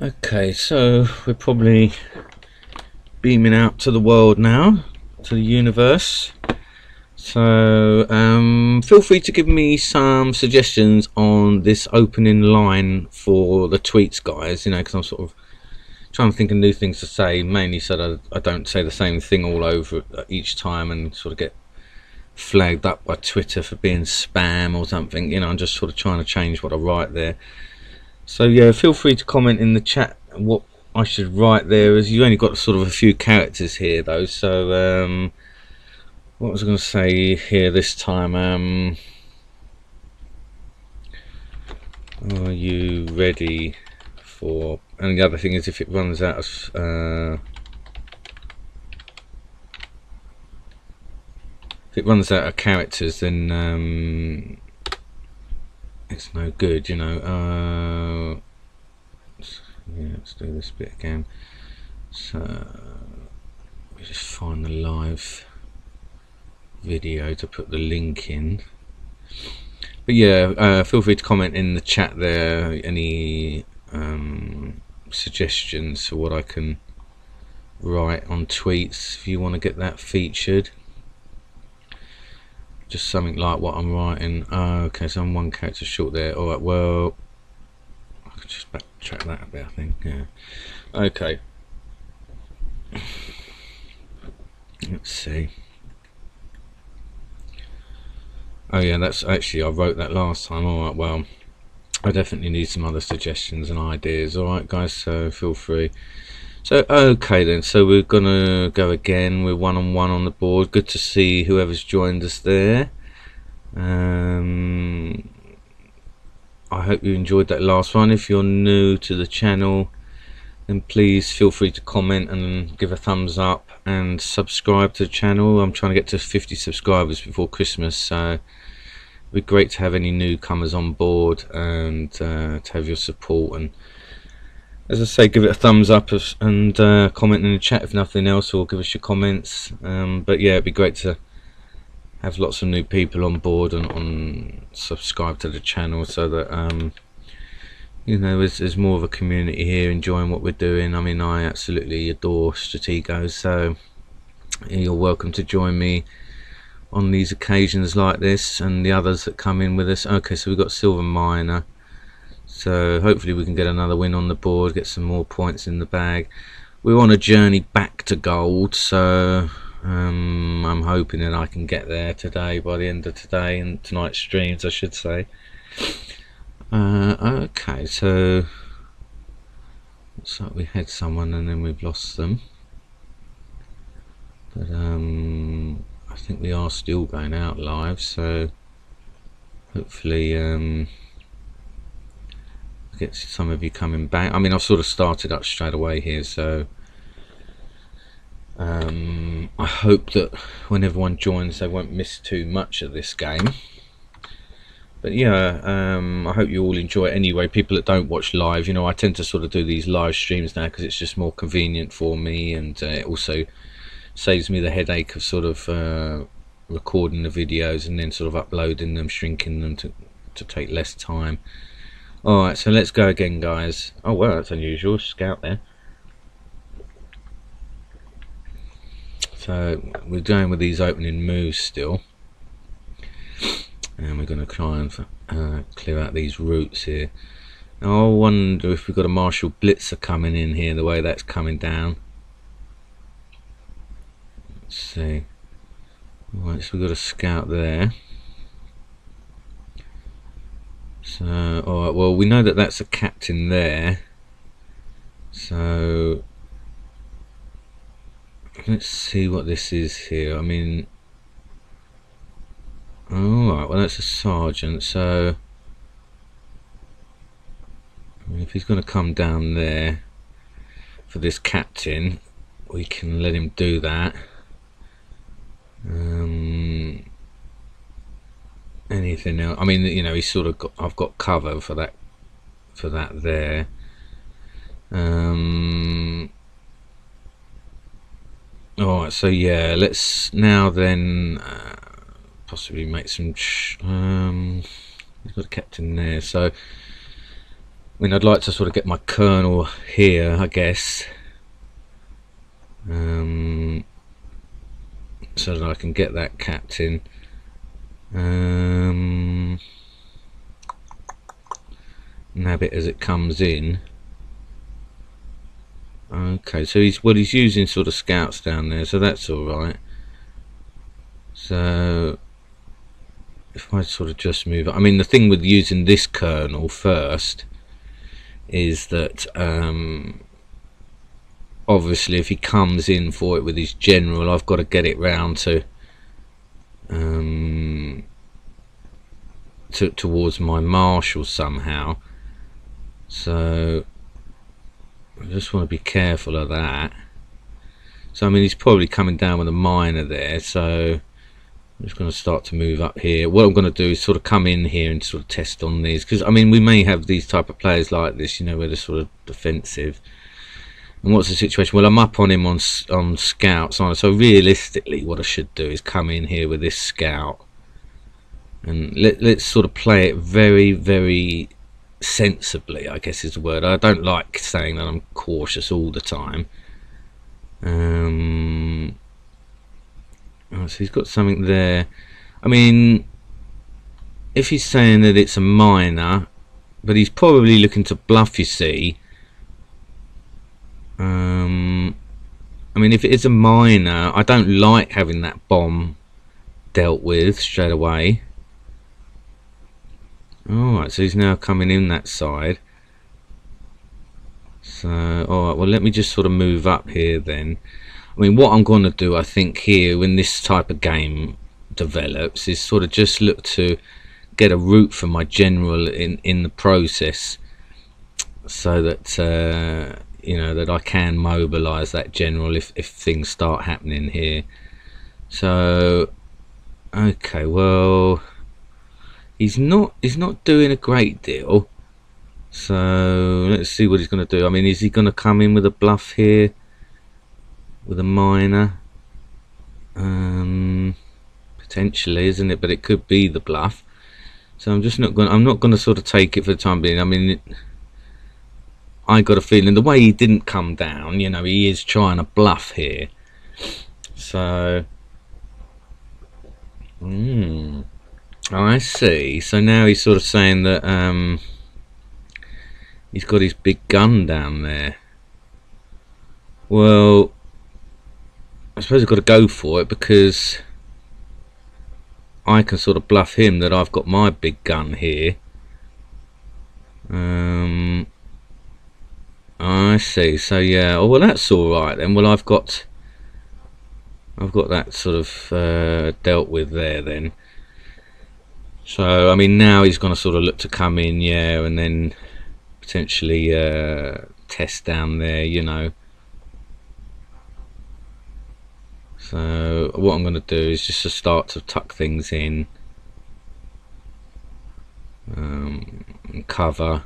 Okay, so we're probably beaming out to the world now, to the universe. So feel free to give me some suggestions on this opening line for the tweets, guys. You know, because I'm sort of trying to think of new things to say, mainly so that I don't say the same thing all over each time and sort of get flagged up by Twitter for being spam or something. You know, I'm just sort of trying to change what I write there. So yeah, feel free to comment in the chat what I should write there, as you only got sort of a few characters here though. So what was I going to say here this time? Are you ready for? And the other thing is, if it runs out of characters, then it's no good, you know. Yeah, let's do this bit again. So we just find the live video to put the link in. But yeah, feel free to comment in the chat there any suggestions for what I can write on tweets if you want to get that featured. Just something like what I'm writing. Okay, so I'm one character short there. Alright, well, I could just backtrack that a bit, I think. Yeah. Okay. Let's see. Oh yeah, that's actually, I wrote that last time. Alright, well, I definitely need some other suggestions and ideas. Alright guys, so feel free. So okay then, so we're gonna go again. We're one-on-one on the board. Good to see whoever's joined us there. I hope you enjoyed that last one. If you're new to the channel, then please feel free to comment and give a thumbs up and subscribe to the channel. I'm trying to get to 50 subscribers before Christmas, so it'd be great to have any newcomers on board and to have your support. And as I say, give it a thumbs up and comment in the chat if nothing else, or give us your comments. But yeah, it'd be great to have lots of new people on board and subscribe to the channel, so that you know, there's more of a community here enjoying what we're doing. I mean, I absolutely adore Stratego, so you're welcome to join me on these occasions like this and the others that come in with us. Okay, so we've got Silver Miner. So hopefully we can get another win on the board, get some more points in the bag. We're on a journey back to gold, so I'm hoping that I can get there today, by the end of today and tonight's streams, I should say. Okay, so looks like we had someone and then we've lost them. But I think we are still going out live, so hopefully get some of you coming back. I mean, I've sort of started up straight away here, so I hope that when everyone joins they won't miss too much of this game. But yeah, I hope you all enjoy it anyway. People that don't watch live, you know, I tend to sort of do these live streams now because it's just more convenient for me, and it also saves me the headache of sort of recording the videos and then sort of uploading them, shrinking them to take less time. Alright, so let's go again, guys. Oh wow, that's unusual. Scout there. So we're going with these opening moves still, and we're going to try and clear out these routes here. Now I wonder if we've got a Marshall Blitzer coming in here, the way that's coming down. Let's see. Alright, so we've got a scout there. So, alright, well, we know that that's a captain there. So let's see what this is here. I mean, alright, well, that's a sergeant. So I mean, if he's going to come down there for this captain, we can let him do that. Anything else? I mean, you know, he's sort of got, I've got cover for that there. Alright, so yeah, let's now then possibly make some he's got a captain there, so mean, I'd like to sort of get my colonel here, I guess, so that I can get that captain. Nab it as it comes in. Okay, so he's using sort of scouts down there, so that's all right. So if I sort of just move, I mean, the thing with using this colonel first is that obviously if he comes in for it with his general, I've got to get it round to towards my marshal somehow. So I just want to be careful of that. So I mean, he's probably coming down with a miner there, so I'm just going to start to move up here. What I'm going to do is sort of come in here and sort of test on these, because I mean, we may have these type of players like this, you know, where they're sort of defensive. And what's the situation? Well, I'm up on him on scouts, so realistically what I should do is come in here with this scout and let's sort of play it very, very sensibly, I guess is the word. I don't like saying that I'm cautious all the time. Oh, so he's got something there. I mean, if he's saying that it's a miner, but he's probably looking to bluff, you see. I mean, if it is a miner, I don't like having that bomb dealt with straight away. Alright, so he's now coming in that side. So, alright, well, let me just sort of move up here then. I mean, what I'm going to do, I think, here when this type of game develops is sort of just look to get a route for my general in the process, so that you know, that I can mobilize that general if things start happening here. So okay, well, he's not doing a great deal, so let's see what he's going to do. I mean, is he going to come in with a bluff here with a miner? Potentially, isn't it? But it could be the bluff, so I'm not going to sort of take it for the time being. I mean, I got a feeling the way he didn't come down, you know, he is trying to bluff here. So I see. So now he's sort of saying that he's got his big gun down there. Well, I suppose I've got to go for it, because I can sort of bluff him that I've got my big gun here. I see. So yeah. Oh well, that's all right then. Well, I've got that sort of dealt with there then. So I mean, now he's going to sort of look to come in, yeah, and then potentially test down there, you know. So what I'm going to do is just to start to tuck things in, and cover.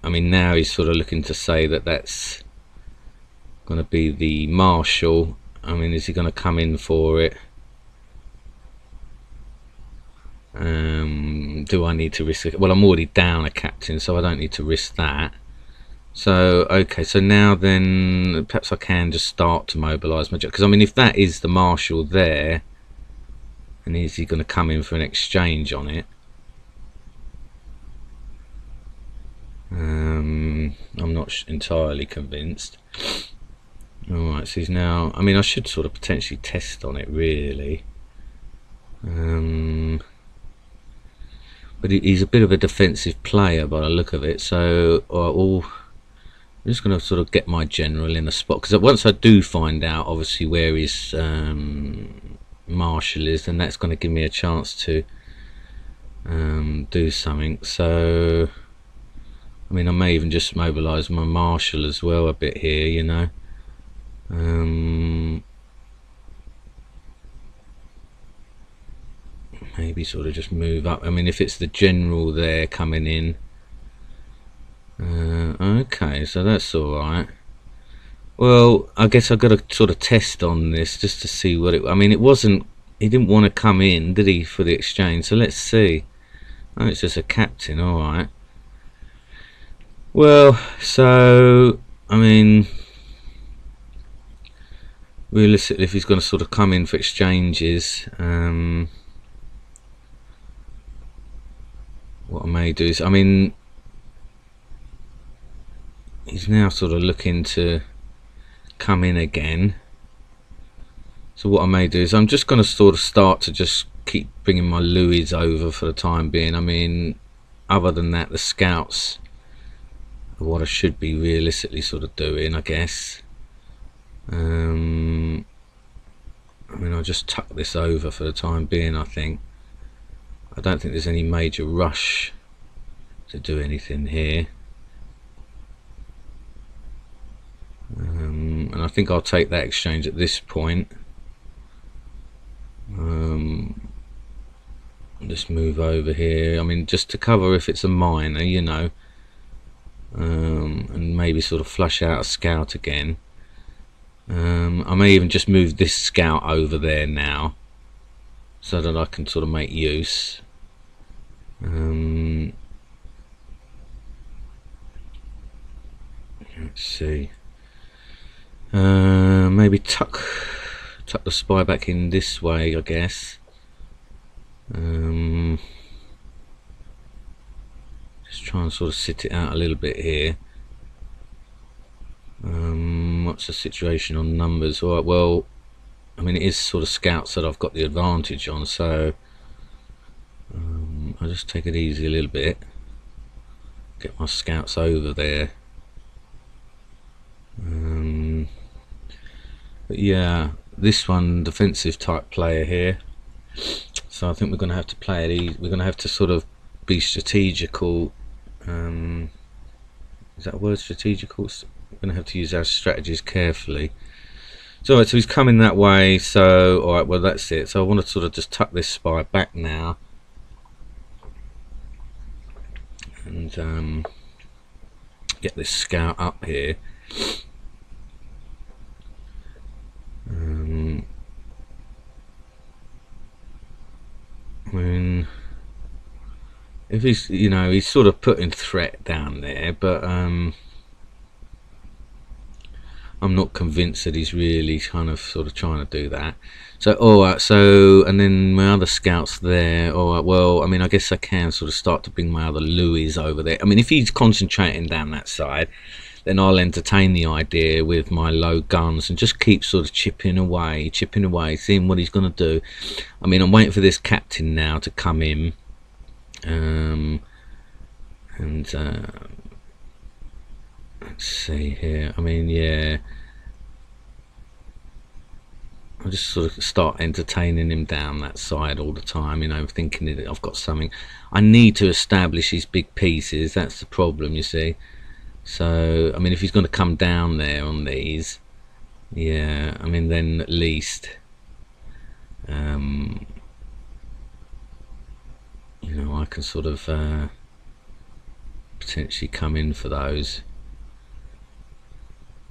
I mean, now he's sort of looking to say that that's going to be the marshal. I mean, is he going to come in for it? Do I need to risk it? Well, I'm already down a captain, so I don't need to risk that. So okay, so now then perhaps I can just start to mobilize my, because I mean, if that is the marshal there, and is he going to come in for an exchange on it? I'm not entirely convinced. Alright, so he's now, I mean, I should sort of potentially test on it really, but he's a bit of a defensive player by the look of it. So I'm just going to sort of get my general in a spot, because once I do find out obviously where his marshal is, then that's going to give me a chance to do something. So I mean, I may even just mobilise my marshal as well a bit here, you know. Maybe sort of just move up. I mean, if it's the general there coming in. Okay, so that's alright. Well, I guess I've got to sort of test on this just to see what it... I mean, it wasn't... He didn't want to come in, did he, for the exchange? So let's see. Oh, it's just a captain. All right. Well, so I mean, realistically, if he's going to sort of come in for exchanges, what I may do is, I mean, he's now sort of looking to come in again. So what I may do is I'm just going to sort of start to just keep bringing my Louis over for the time being. I mean, other than that, the scouts are what I should be realistically sort of doing, I guess. I mean, I'll just tuck this over for the time being, I think. I don't think there's any major rush to do anything here. And I think I'll take that exchange at this point. Just move over here. I mean, just to cover if it's a minor, you know, and maybe sort of flush out a scout again. I may even just move this scout over there now, so that I can sort of make use. Let's see. Maybe tuck the spy back in this way, I guess. Just try and sort of sit it out a little bit here. What's the situation on numbers? All right, well, I mean, it is sort of scouts that I've got the advantage on, so I'll just take it easy a little bit, get my scouts over there. But yeah, this one, defensive type player here, so I think we're going to have to play it easy. We're going to have to sort of be strategical. Is that a word, strategical? We're going to have to use our strategies carefully. So, right, so he's coming that way, so alright, well that's it. So I want to sort of just tuck this spy back now, and get this scout up here. I mean, if he's, you know, he's sort of putting threat down there, but I'm not convinced that he's really kind of sort of trying to do that. So alright, so, and then my other scouts there. Alright, well, I mean, I guess I can sort of start to bring my other Louis over there. I mean, if he's concentrating down that side, then I'll entertain the idea with my low guns and just keep sort of chipping away, seeing what he's going to do. I mean, I'm waiting for this captain now to come in, let's see here. I mean, yeah, I'll just sort of start entertaining him down that side all the time, you know, thinking that I've got something. I need to establish these big pieces. That's the problem, you see. So, I mean, if he's going to come down there on these, yeah, I mean, then at least, you know, I can sort of potentially come in for those.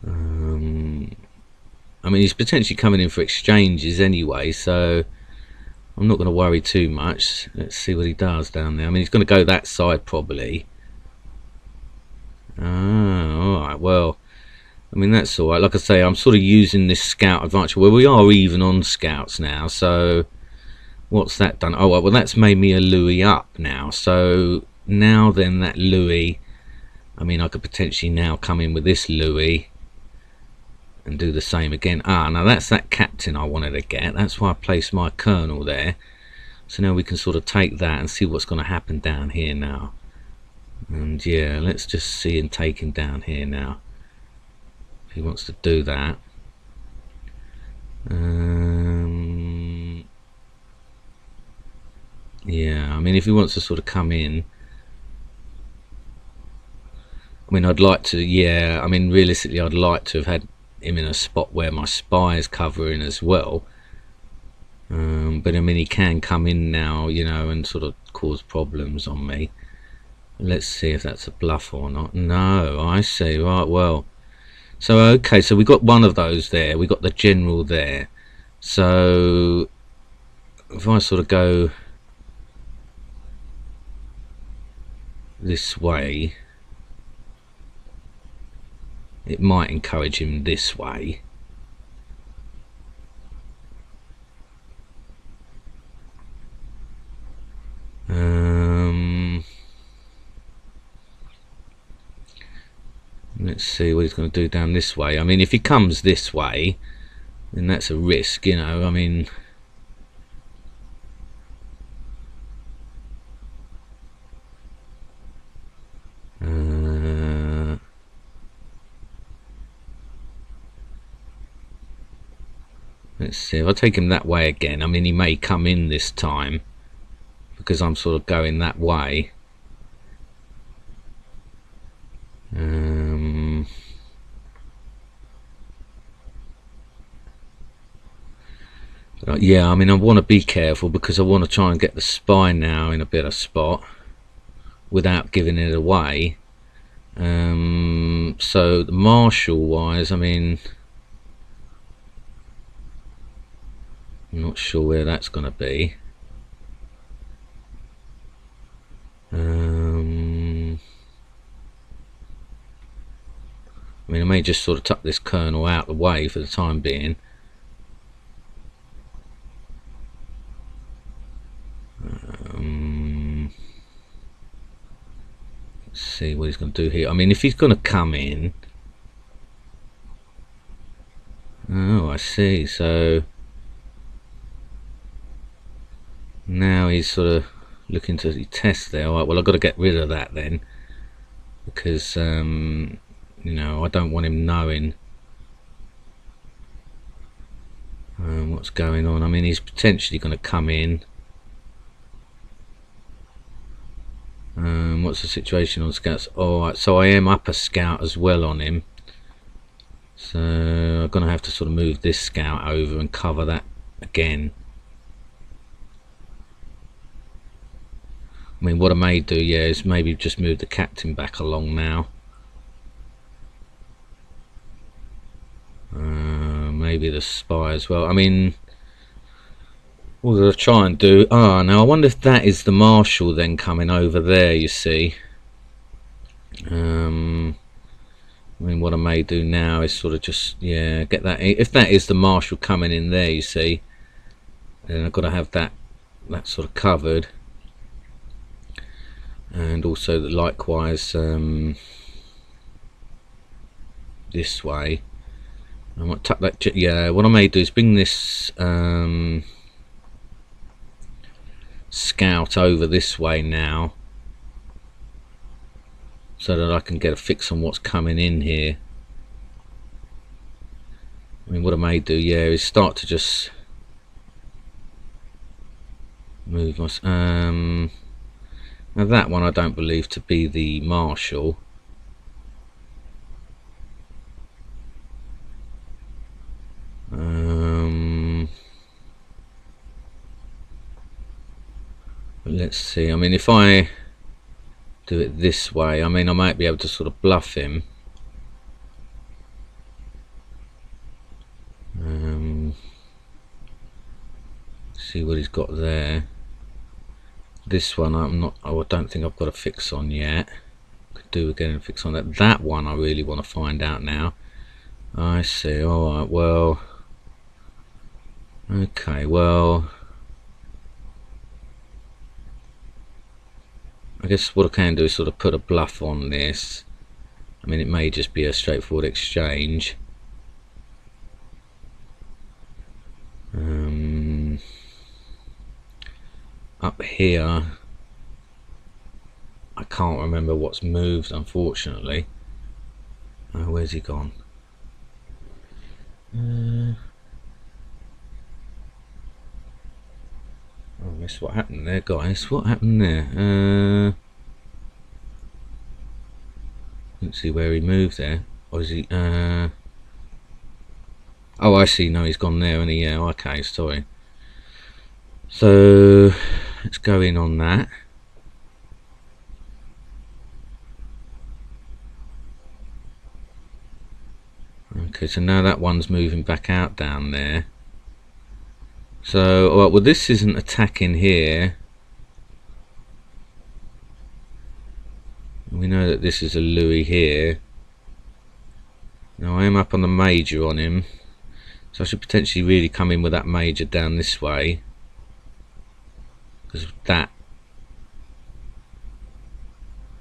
I mean, he's potentially coming in for exchanges anyway, so I'm not going to worry too much. Let's see what he does down there. I mean, he's going to go that side probably. Alright, well, I mean, that's alright. Like I say, I'm sort of using this scout advantage. Well, we are even on scouts now, so what's that done? Oh, well, that's made me a Louis up now. So now then, that Louis, I mean, I could potentially now come in with this Louis and do the same again. Now that's that captain I wanted to get. That's why I placed my colonel there. So now we can sort of take that and see what's going to happen down here now. And yeah, let's just see him take him down here now, if he wants to do that. Yeah, I mean, if he wants to sort of come in, I mean, I'd like to, yeah, I mean, realistically, I'd like to have had him in a spot where my spy is covering as well. But I mean, he can come in now, you know, and sort of cause problems on me. Let's see if that's a bluff or not. No, I see. Right, well, so okay, so we got one of those there. We got the general there. So if I sort of go this way, it might encourage him this way. Let's see what he's going to do down this way. I mean, if he comes this way, then that's a risk, you know. I mean, let's see, if I take him that way again, I mean, he may come in this time because I'm sort of going that way. Yeah, I mean, I want to be careful because I want to try and get the spy now in a better spot without giving it away. So the marshal wise, I mean, I'm not sure where that's going to be. I mean, I may just sort of tuck this colonel out the way for the time being. Let's see what he's going to do here. I mean, if he's going to come in... Oh, I see. So now he's sort of looking to test there. All right, well, I've got to get rid of that then, because you know, I don't want him knowing what's going on. I mean, he's potentially going to come in. What's the situation on scouts? Alright, so I am up a scout as well on him, so I'm going to have to sort of move this scout over and cover that again. I mean, what I may do, yeah, is maybe just move the captain back along now. Maybe the spy as well. I mean, what did I try and do? Ah, now I wonder if that is the marshal then coming over there, you see. I mean, what I may do now is sort of just, yeah, get that. If that is the marshal coming in there, you see, then I've got to have that sort of covered. And also likewise this way. I might tuck that. Yeah, what I may do is bring this scout over this way now, so that I can get a fix on what's coming in here. I mean, what I may do, yeah, is start to just move my. Now that one I don't believe to be the marshal. Let's see. I mean, if I do it this way, I mean, I might be able to sort of bluff him. See what he's got there. This one I'm not. I don't think I've got a fix on yet. Could do again a fix on that. That one I really want to find out now. I see. All right. Well. Okay. Well. I guess what I can do is sort of put a bluff on this. I mean, it may just be a straightforward exchange. Up here, I can't remember what's moved, unfortunately. Where's he gone? Oh, I missed what happened there, guys. What happened there? Let's see where he moved there. Or is he? Oh, I see. No, he's gone there, and he. Yeah, okay, sorry. So let's go in on that. Okay, so now that one's moving back out down there. So, alright, well, this isn't attacking here. We know that this is a Louis here. Now I am up on the major on him, so I should potentially really come in with that major down this way, because that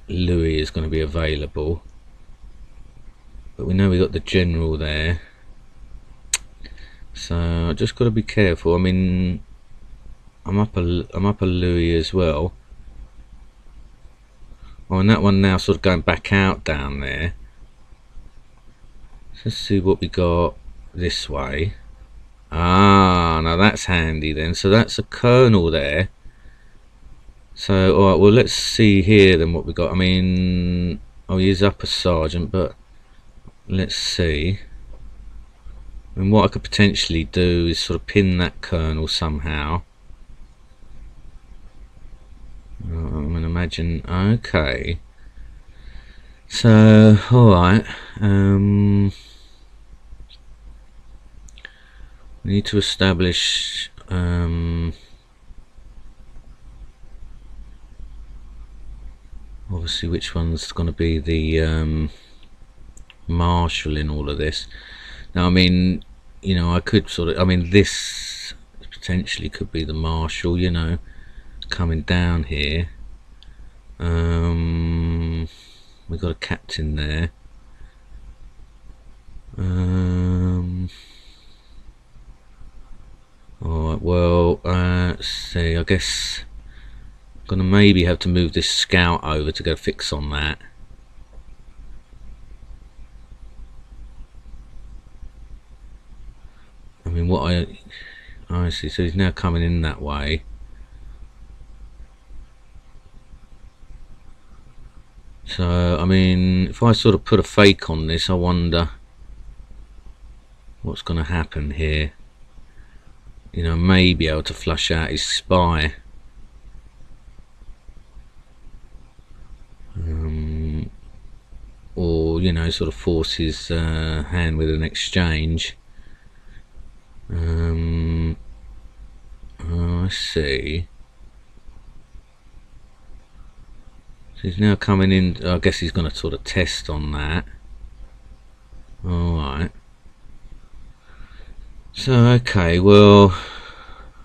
Louis is going to be available. But we know we got the general there, so I just got to be careful. I mean, I'm up a Louis as well. Oh, and that one now sort of going back out down there. Let's see what we got this way. Ah, now that's handy then. So that's a colonel there. So, alright, well, let's see here then what we got. I mean, oh, he is up a sergeant, but let's see. I mean, what I could potentially do is sort of pin that colonel somehow. I'm going to imagine, okay. So, alright. We need to establish obviously which one's going to be the marshal in all of this. Now, I mean, you know, I could sort of, I mean, this potentially could be the marshal, you know, coming down here. We've got a captain there. Alright, well, let's see, I guess I'm gonna maybe have to move this scout over to get a fix on that. I mean, what I see, so he's now coming in that way. So, I mean, if I sort of put a fake on this, I wonder what's going to happen here. You know, may be able to flush out his spy. Or, you know, sort of force his hand with an exchange. I see. So he's now coming in. I guess he's going to sort of test on that. Alright. So, okay, well,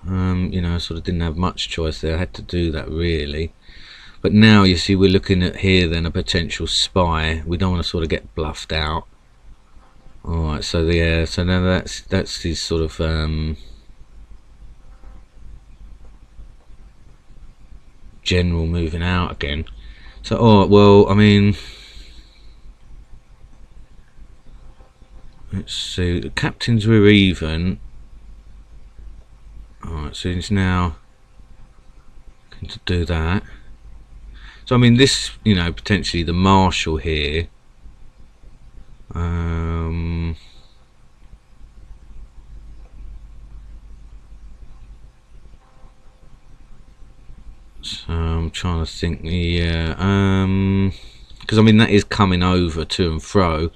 you know, I sort of didn't have much choice there. I had to do that, really. But now, you see, we're looking at here, then, a potential spy. We don't want to sort of get bluffed out. Alright, so, yeah, so now that's his sort of, general moving out again. So, alright, well, I mean, let's see, the captains were even. Alright, so he's now going to do that. So, I mean, this, you know, potentially the marshal here. So I'm trying to think, yeah, because I mean that is coming over to and fro,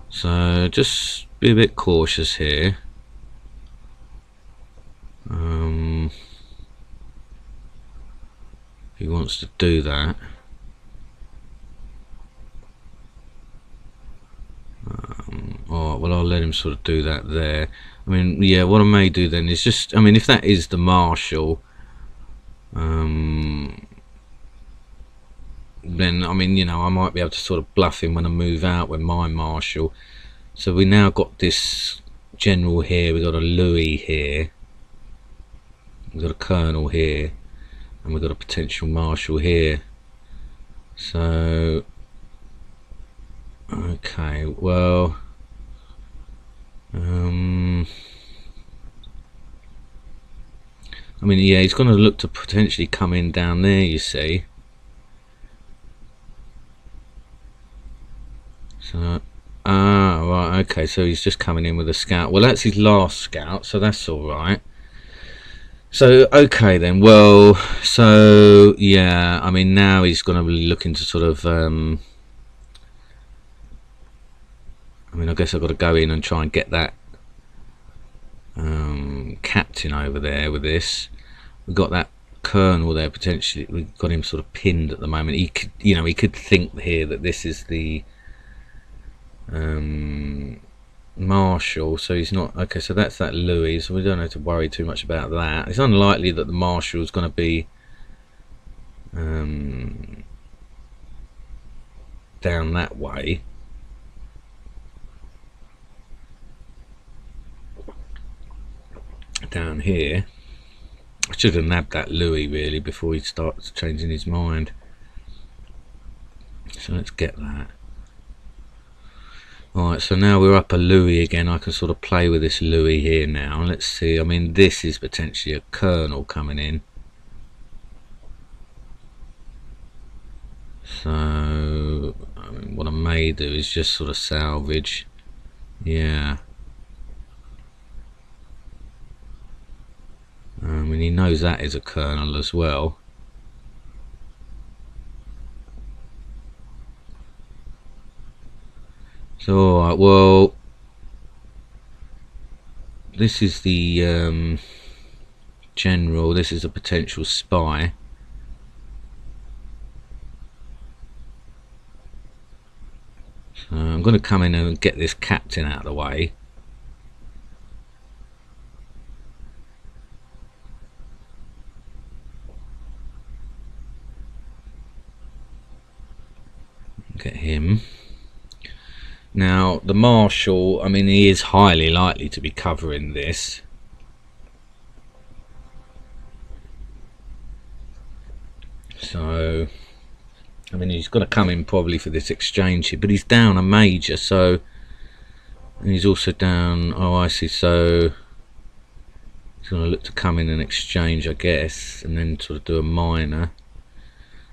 so just be a bit cautious here. If he wants to do that, alright, well, I'll let him sort of do that there. I mean, yeah, what I may do then is just, I mean, if that is the marshal, then, I mean, you know, I might be able to sort of bluff him when I move out with my marshal. So we now got this general here, we've got a Louis here, we've got a colonel here, and we've got a potential marshal here. So, okay, well, I mean, yeah, he's going to look to potentially come in down there, you see. So, right, okay, so he's just coming in with a scout. Well, that's his last scout, so that's alright. So, okay then, well, so, yeah, I mean, now he's going to be looking to sort of, I mean, I guess I've got to go in and try and get that captain over there with this. We've got that colonel there potentially. We've got him sort of pinned at the moment. He could, you know, he could think here that this is the Marshal, so he's not okay. So that's that Louis, so we don't have to worry too much about that. It's unlikely that the Marshal is going to be down that way. Down here, I should have nabbed that Louis really before he starts changing his mind. So let's get that. Alright, so now we're up a Louis again. I can sort of play with this Louis here now. Let's see, I mean, this is potentially a colonel coming in. So, I mean, what I may do is just sort of salvage. Yeah. I mean, he knows that is a colonel as well. So, alright, well, this is the general, this is a potential spy. So I'm going to come in and get this captain out of the way. Get him. Now the Marshal, I mean, he is highly likely to be covering this. So I mean, he's got to come in probably for this exchange here, but he's down a major, so, and he's also down, oh I see, so he's going to look to come in and exchange, I guess, and then sort of do a minor.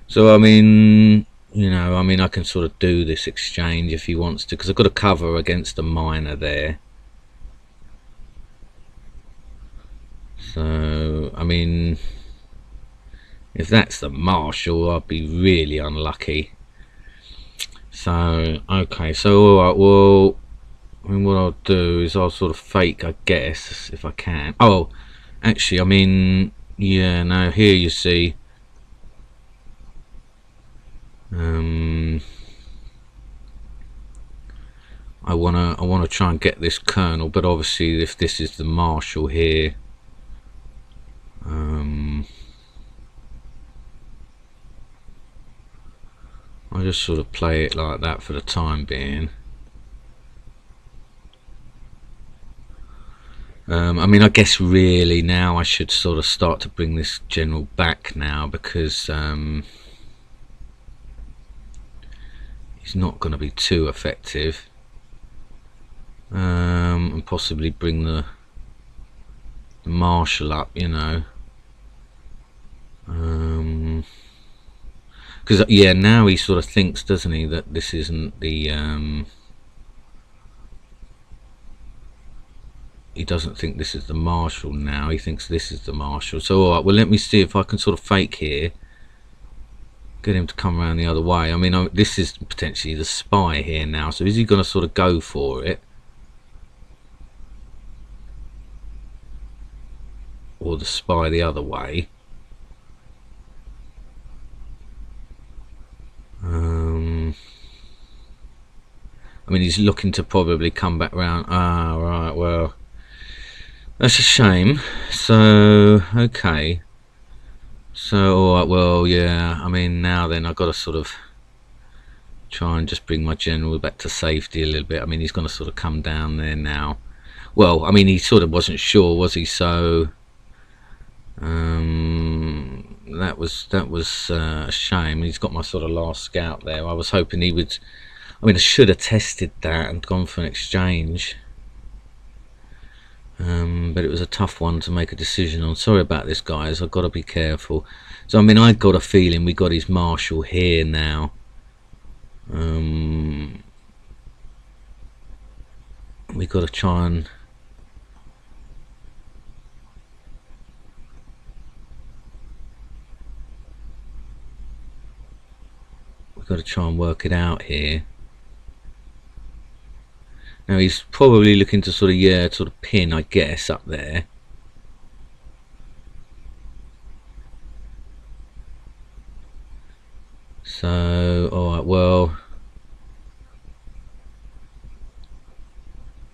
So I mean, you know, I mean, I can sort of do this exchange if he wants to, because I've got to cover against a minor there. So, I mean, if that's the Marshal, I'd be really unlucky. So, okay, so alright, well, I mean, what I'll do is I'll sort of fake, I guess, if I can. Oh, actually, I mean, yeah, no, here you see, I wanna try and get this colonel, but obviously if this is the Marshal here, I'll just sort of play it like that for the time being. I mean, I guess really now I should sort of start to bring this general back now, because he's not going to be too effective, and possibly bring the Marshal up, you know, because yeah, now he sort of thinks, doesn't he, that this isn't the he doesn't think this is the Marshal now, he thinks this is the Marshal. So alright, well, let me see if I can sort of fake here, get him to come around the other way. I mean, this is potentially the spy here now, so is he going to sort of go for it, or the spy the other way? I mean, he's looking to probably come back round. Ah, right, well, that's a shame. So, okay. So, alright, well, yeah, I mean, now then, I've got to sort of try and just bring my general back to safety a little bit. I mean, he's going to sort of come down there now. Well, I mean, he sort of wasn't sure, was he? So, that was a shame. He's got my sort of last scout there. I was hoping he would, I mean, I should have tested that and gone for an exchange, but it was a tough one to make a decision on. Sorry about this, guys, I've got to be careful. So I mean, I got a feeling we got his Marshal here now. We got to try and work it out here. Now he's probably looking to sort of, yeah, sort of pin, I guess, up there. So, alright, well,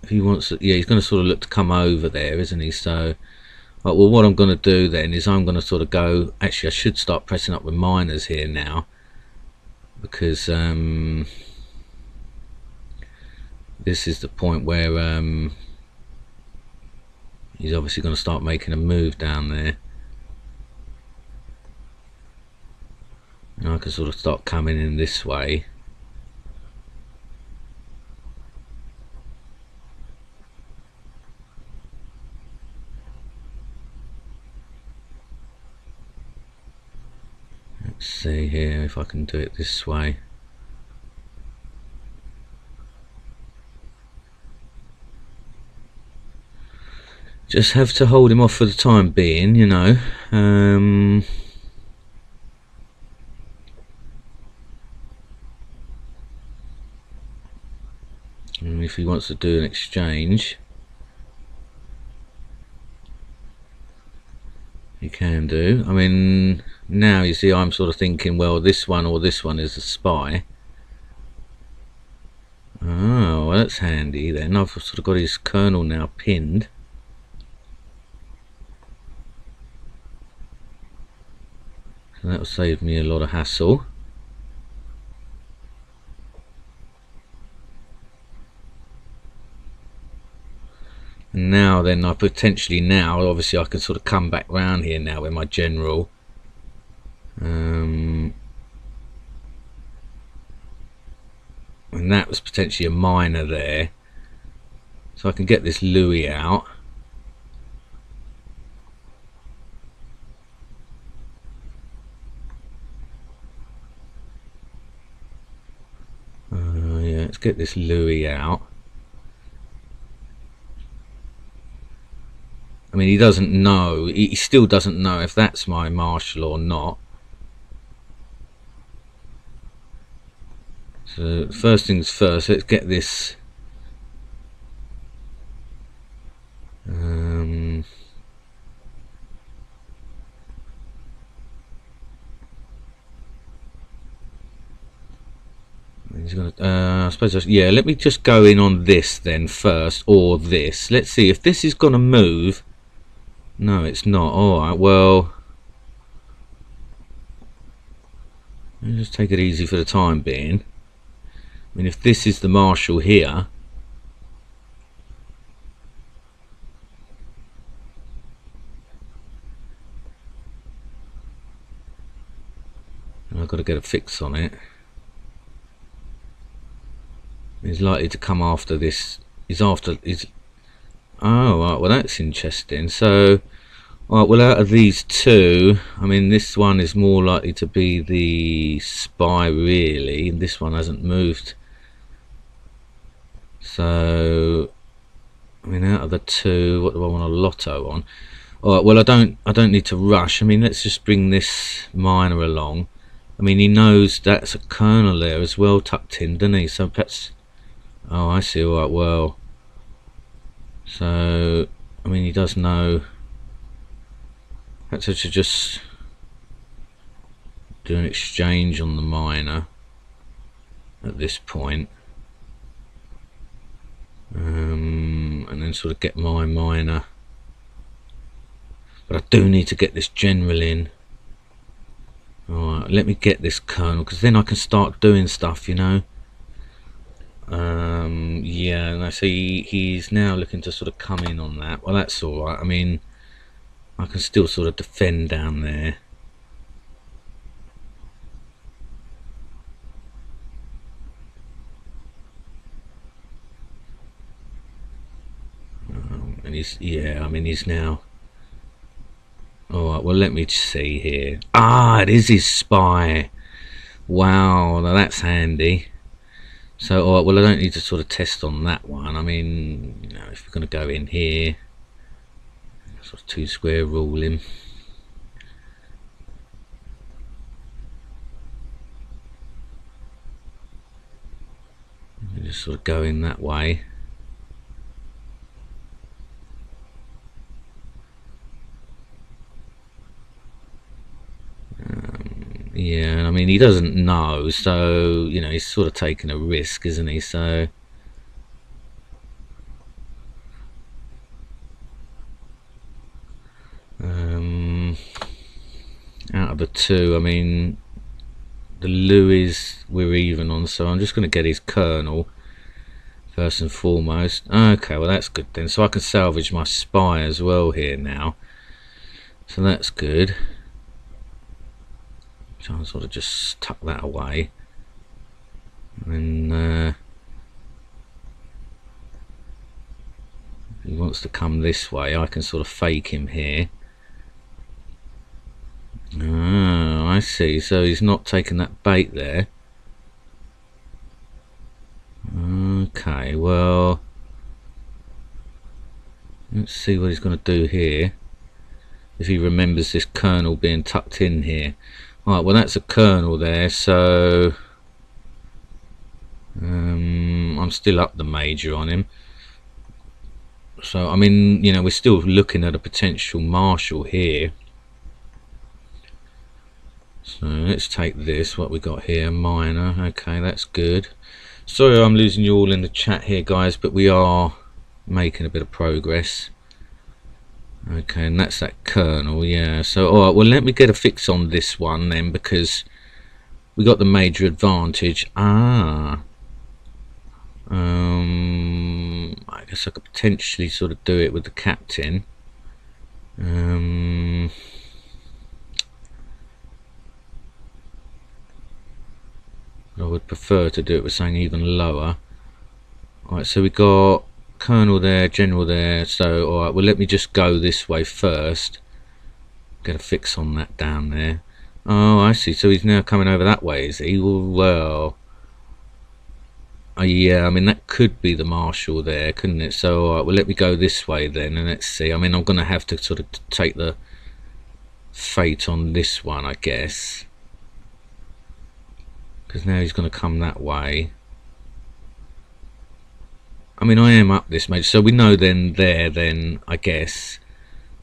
if he wants to, yeah, he's going to sort of look to come over there, isn't he? So, right, well, what I'm going to do then is I'm going to sort of go, actually I should start pressing up with miners here now, because this is the point where he's obviously going to start making a move down there. And I can sort of start coming in this way. Let's see here if I can do it this way. Just have to hold him off for the time being, you know. And if he wants to do an exchange, he can do. I mean, now you see I'm sort of thinking, well, this one or this one is a spy. Oh, well, that's handy then. I've sort of got his colonel now pinned. So that'll save me a lot of hassle. And now then, I potentially now, obviously I can sort of come back round here now with my general. And that was potentially a miner there. So I can get this Louis out. Yeah, let's get this Louis out. I mean, he doesn't know, he still doesn't know if that's my marshal or not. So first things first, let's get this he's gonna I suppose yeah, let me just go in on this then first, or this. Let's see if this is gonna move. No, it's not. Alright, well, let's just take it easy for the time being. I mean, if this is the marshal here, and I've got to get a fix on it. He's likely to come after this. He's oh right, well that's interesting. So right, well, out of these two, I mean, this one is more likely to be the spy really, and this one hasn't moved. So I mean, out of the two, what do I want a lotto on? Alright, well, I don't need to rush. I mean, let's just bring this miner along. I mean, he knows that's a colonel there as well, tucked in, doesn't he? So perhaps, oh, I see. Alright, well, so I mean, he does know. Perhaps I should just do an exchange on the miner at this point, and then sort of get my miner. But I do need to get this general in. Alright, let me get this colonel, because then I can start doing stuff, you know. Yeah, and I see he's now looking to sort of come in on that. Well, that's alright. I mean, I can still sort of defend down there. And he's, yeah, I mean, he's now. Alright, well, let me see here. Ah, it is his spy. Wow, now that's handy. So, alright, well, I don't need to sort of test on that one. I mean, you know, if we're going to go in here, sort of 2 square rule him. Just sort of go in that way. Yeah, I mean, mean, he doesn't know, so you know, he's sort of taking a risk, isn't he? So out of the two, I mean, the Louis we're even on, so I'm just going to get his Colonel first and foremost. Okay, well that's good then, so I can salvage my spy as well here now, so that's good. So I'll sort of just tuck that away, and then if he wants to come this way, I can sort of fake him here. Oh, I see, so he's not taking that bait there. Okay, well, let's see what he's going to do here, if he remembers this Colonel being tucked in here. Alright, well that's a Colonel there, so I'm still up the Major on him. So I mean, you know, we're still looking at a potential Marshal here. So let's take this, what we got here, Minor. Okay, that's good. Sorry I'm losing you all in the chat here, guys, but we are making a bit of progress. Okay, and that's that Colonel, yeah. So alright, well let me get a fix on this one then, because we got the Major advantage. I guess I could potentially sort of do it with the Captain. I would prefer to do it with something even lower. Alright, so we got Colonel there, General there, so alright, well let me just go this way first. Get a fix on that down there. Oh, I see, so he's now coming over that way, is he? Well, yeah, I mean that could be the Marshal there, couldn't it? So alright, well let me go this way then, and let's see. I mean, I'm going to have to sort of take the fate on this one, I guess, because now he's going to come that way. I mean, I am up this Major, so we know then I guess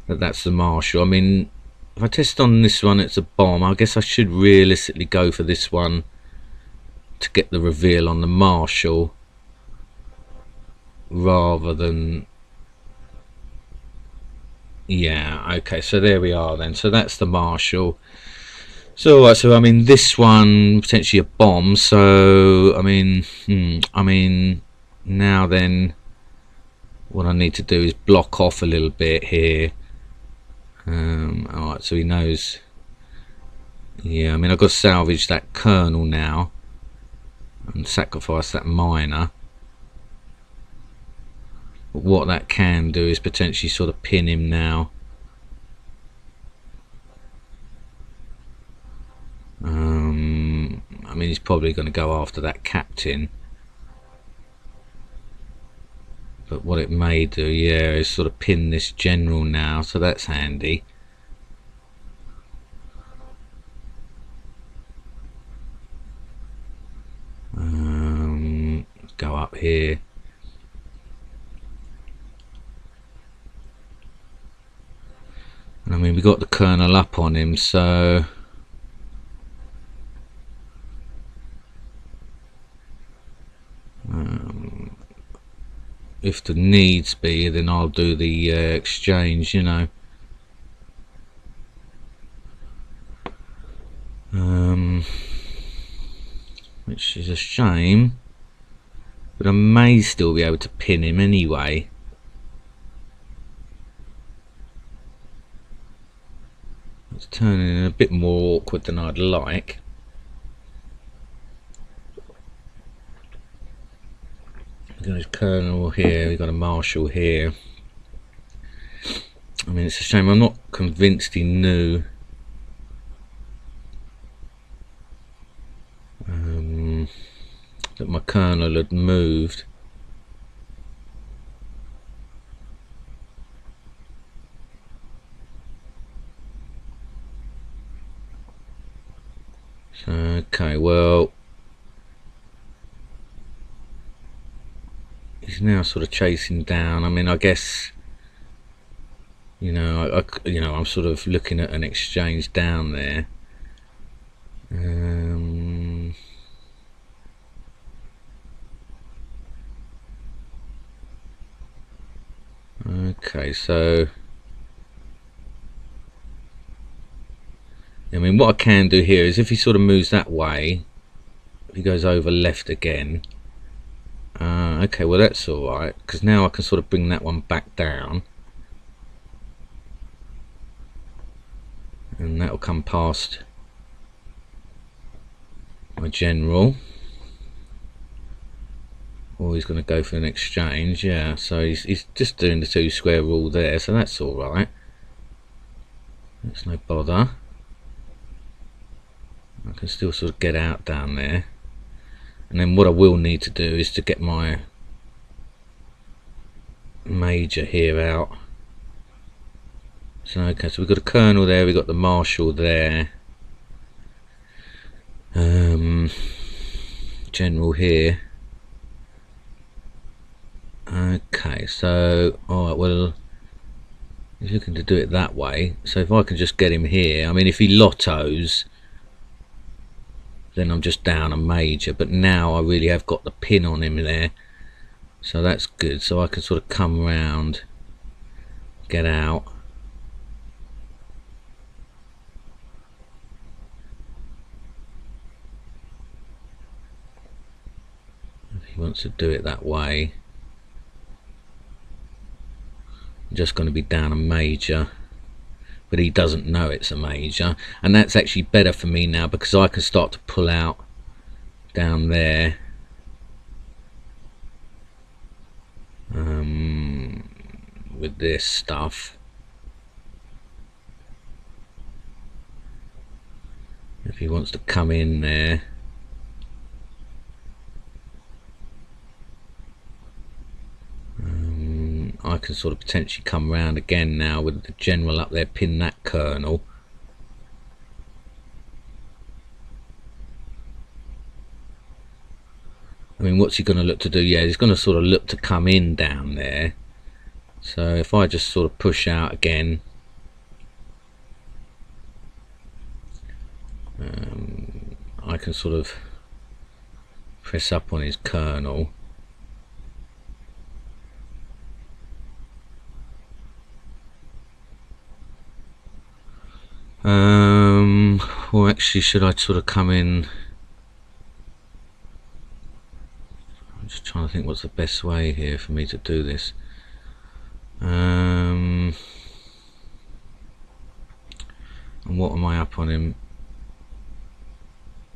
that that's the Marshal. I mean, if I test on this one, it's a bomb. I guess I should realistically go for this one to get the reveal on the Marshal, rather than, yeah, okay, so there we are then. So that's the Marshal. So so I mean, this one potentially a bomb, so I mean, now then what I need to do is block off a little bit here. Alright, so he knows, yeah, I mean I've got to salvage that Colonel now and sacrifice that Minor. But what that can do is potentially sort of pin him now. I mean, he's probably going to go after that Captain, but what it may do, yeah, is sort of pin this General now, so that's handy. Let's go up here. And I mean, we got the Colonel up on him, so if the needs be, then I'll do the exchange, you know. Which is a shame, but I may still be able to pin him anyway. It's turning a bit more awkward than I'd like. We've got his Colonel here, we've got a Marshal here. I mean, it's a shame, I'm not convinced he knew that my Colonel had moved. So, okay, well, he's now sort of chasing down. I mean, I guess, you know, I'm sort of looking at an exchange down there. Okay, so I mean, what I can do here is if he sort of moves that way, if he goes over left again, okay, well that's alright, because now I can sort of bring that one back down, and that'll come past my general. Or he's going to go for an exchange, yeah, so he's just doing the 2 square rule there, so that's alright. That's no bother. I can still sort of get out down there. And then what I will need to do is to get my major here out. So okay, so we've got a colonel there, we've got the marshal there, general here. Okay, so alright, well he's looking to do it that way, so if I can just get him here, I mean if he lottos then I'm just down a major, but now I really have got the pin on him there, so that's good. So I can sort of come round, get out, if he wants to do it that way. I'm just going to be down a major, but he doesn't know it's a major, and that's actually better for me now because I can start to pull out down there. With this stuff, if he wants to come in there, I can sort of potentially come round again now with the general up there, pin that colonel. I mean, what's he going to look to do? Yeah, he's going to sort of look to come in down there. So if I just sort of push out again, I can sort of press up on his colonel. Or actually, should I sort of come in? I'm just trying to think what's the best way here for me to do this. And what am I up on him?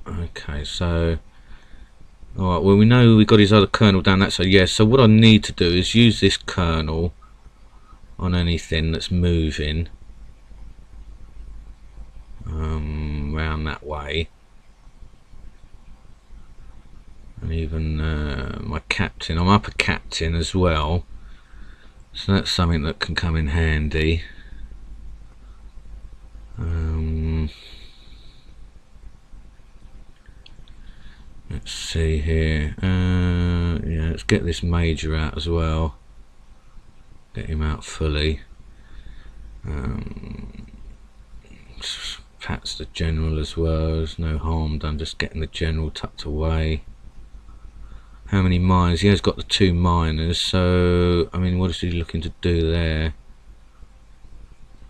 Okay, so alright, well we know we got his other colonel down that side. Yeah, so what I need to do is use this colonel on anything that's moving round that way, and even my captain. I'm up a captain as well, so that's something that can come in handy. Let's see here. Yeah, let's get this major out as well. Get him out fully. Perhaps the general as well. There's no harm done just getting the general tucked away. How many miners? He has got the 2 miners, so I mean, what is he looking to do there?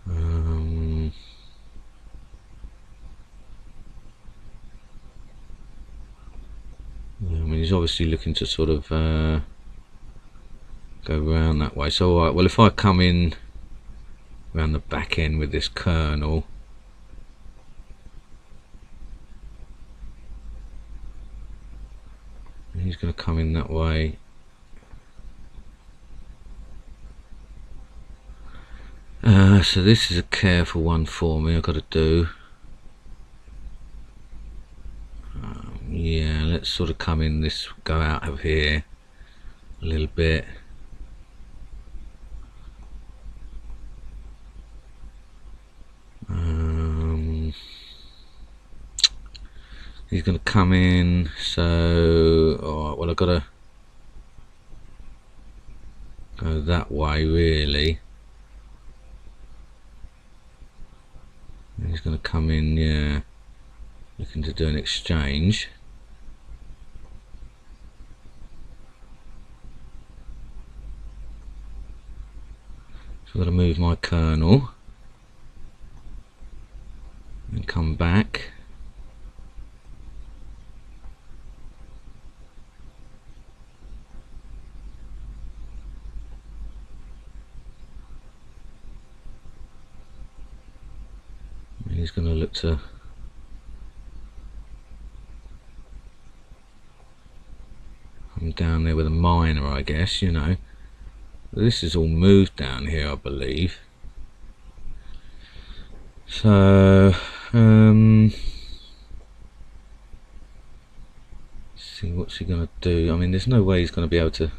I mean, he's obviously looking to sort of go around that way. So alright, well if I come in around the back end with this colonel, he's going to come in that way. So this is a careful one for me. I've got to do. Yeah, let's sort of come in this, go out of here a little bit. He's going to come in, so alright, well I've got to go that way really. He's going to come in, yeah. looking to do an exchange. So I've got to move my kernel and come back. And he's going to look to come down there with a miner, I guess, you know. This is all moved down here, I believe. So see what's he gonna do. I mean, there's no way he's gonna be able to.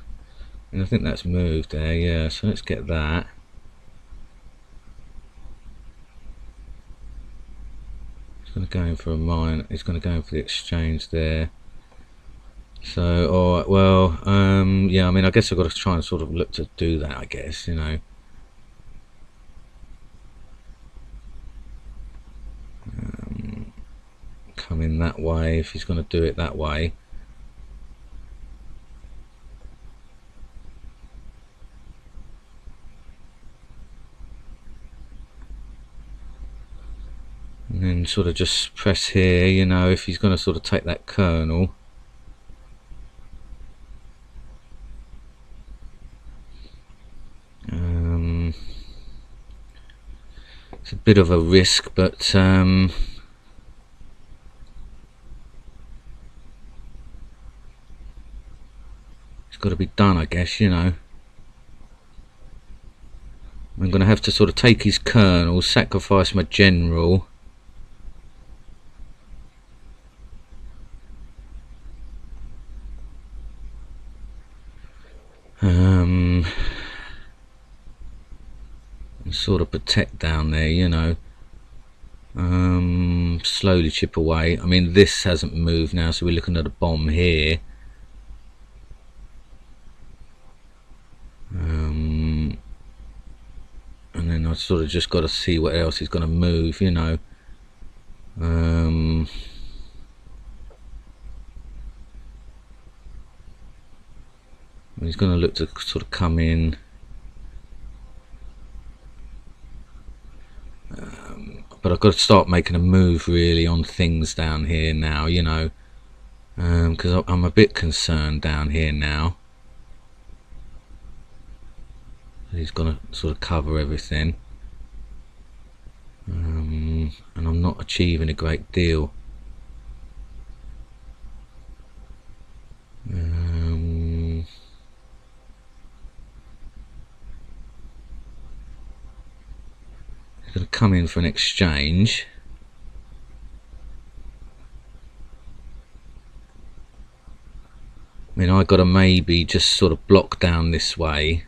And I think that's moved there, yeah. So let's get that. He's gonna go in for a mine. He's gonna go in for the exchange there. So, alright, well, yeah, I mean, I guess I've got to try and sort of look to do that, I guess, you know. Come in that way, if he's going to do it that way. And then sort of just press here, you know, if he's going to sort of take that kernel. It's a bit of a risk, but it's got to be done, I guess, you know. I'm going to have to sort of take his kernel, sacrifice my general. And sort of protect down there, you know. Slowly chip away. I mean, this hasn't moved now, so we're looking at a bomb here. And then I sort of just got to see what else he's going to move, you know. He's going to look to sort of come in. But I've got to start making a move really on things down here now, you know, because I'm a bit concerned down here now. He's going to sort of cover everything, and I'm not achieving a great deal. Going to come in for an exchange. I mean, I got to maybe just sort of block down this way.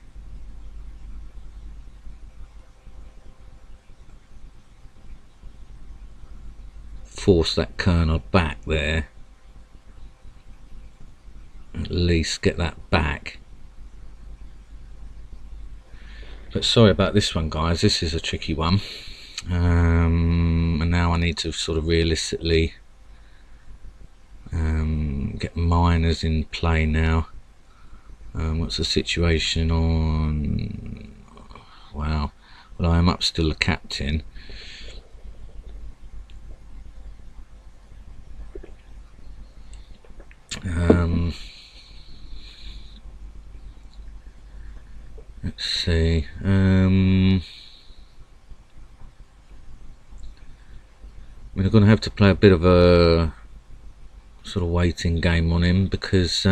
Force that kernel back there. At least get that back. But sorry about this one, guys. This is a tricky one. And now I need to sort of realistically get miners in play now. What's the situation on? Wow. Well, I am up still a captain. Let's see. I'm going to have to play a bit of a sort of waiting game on him, because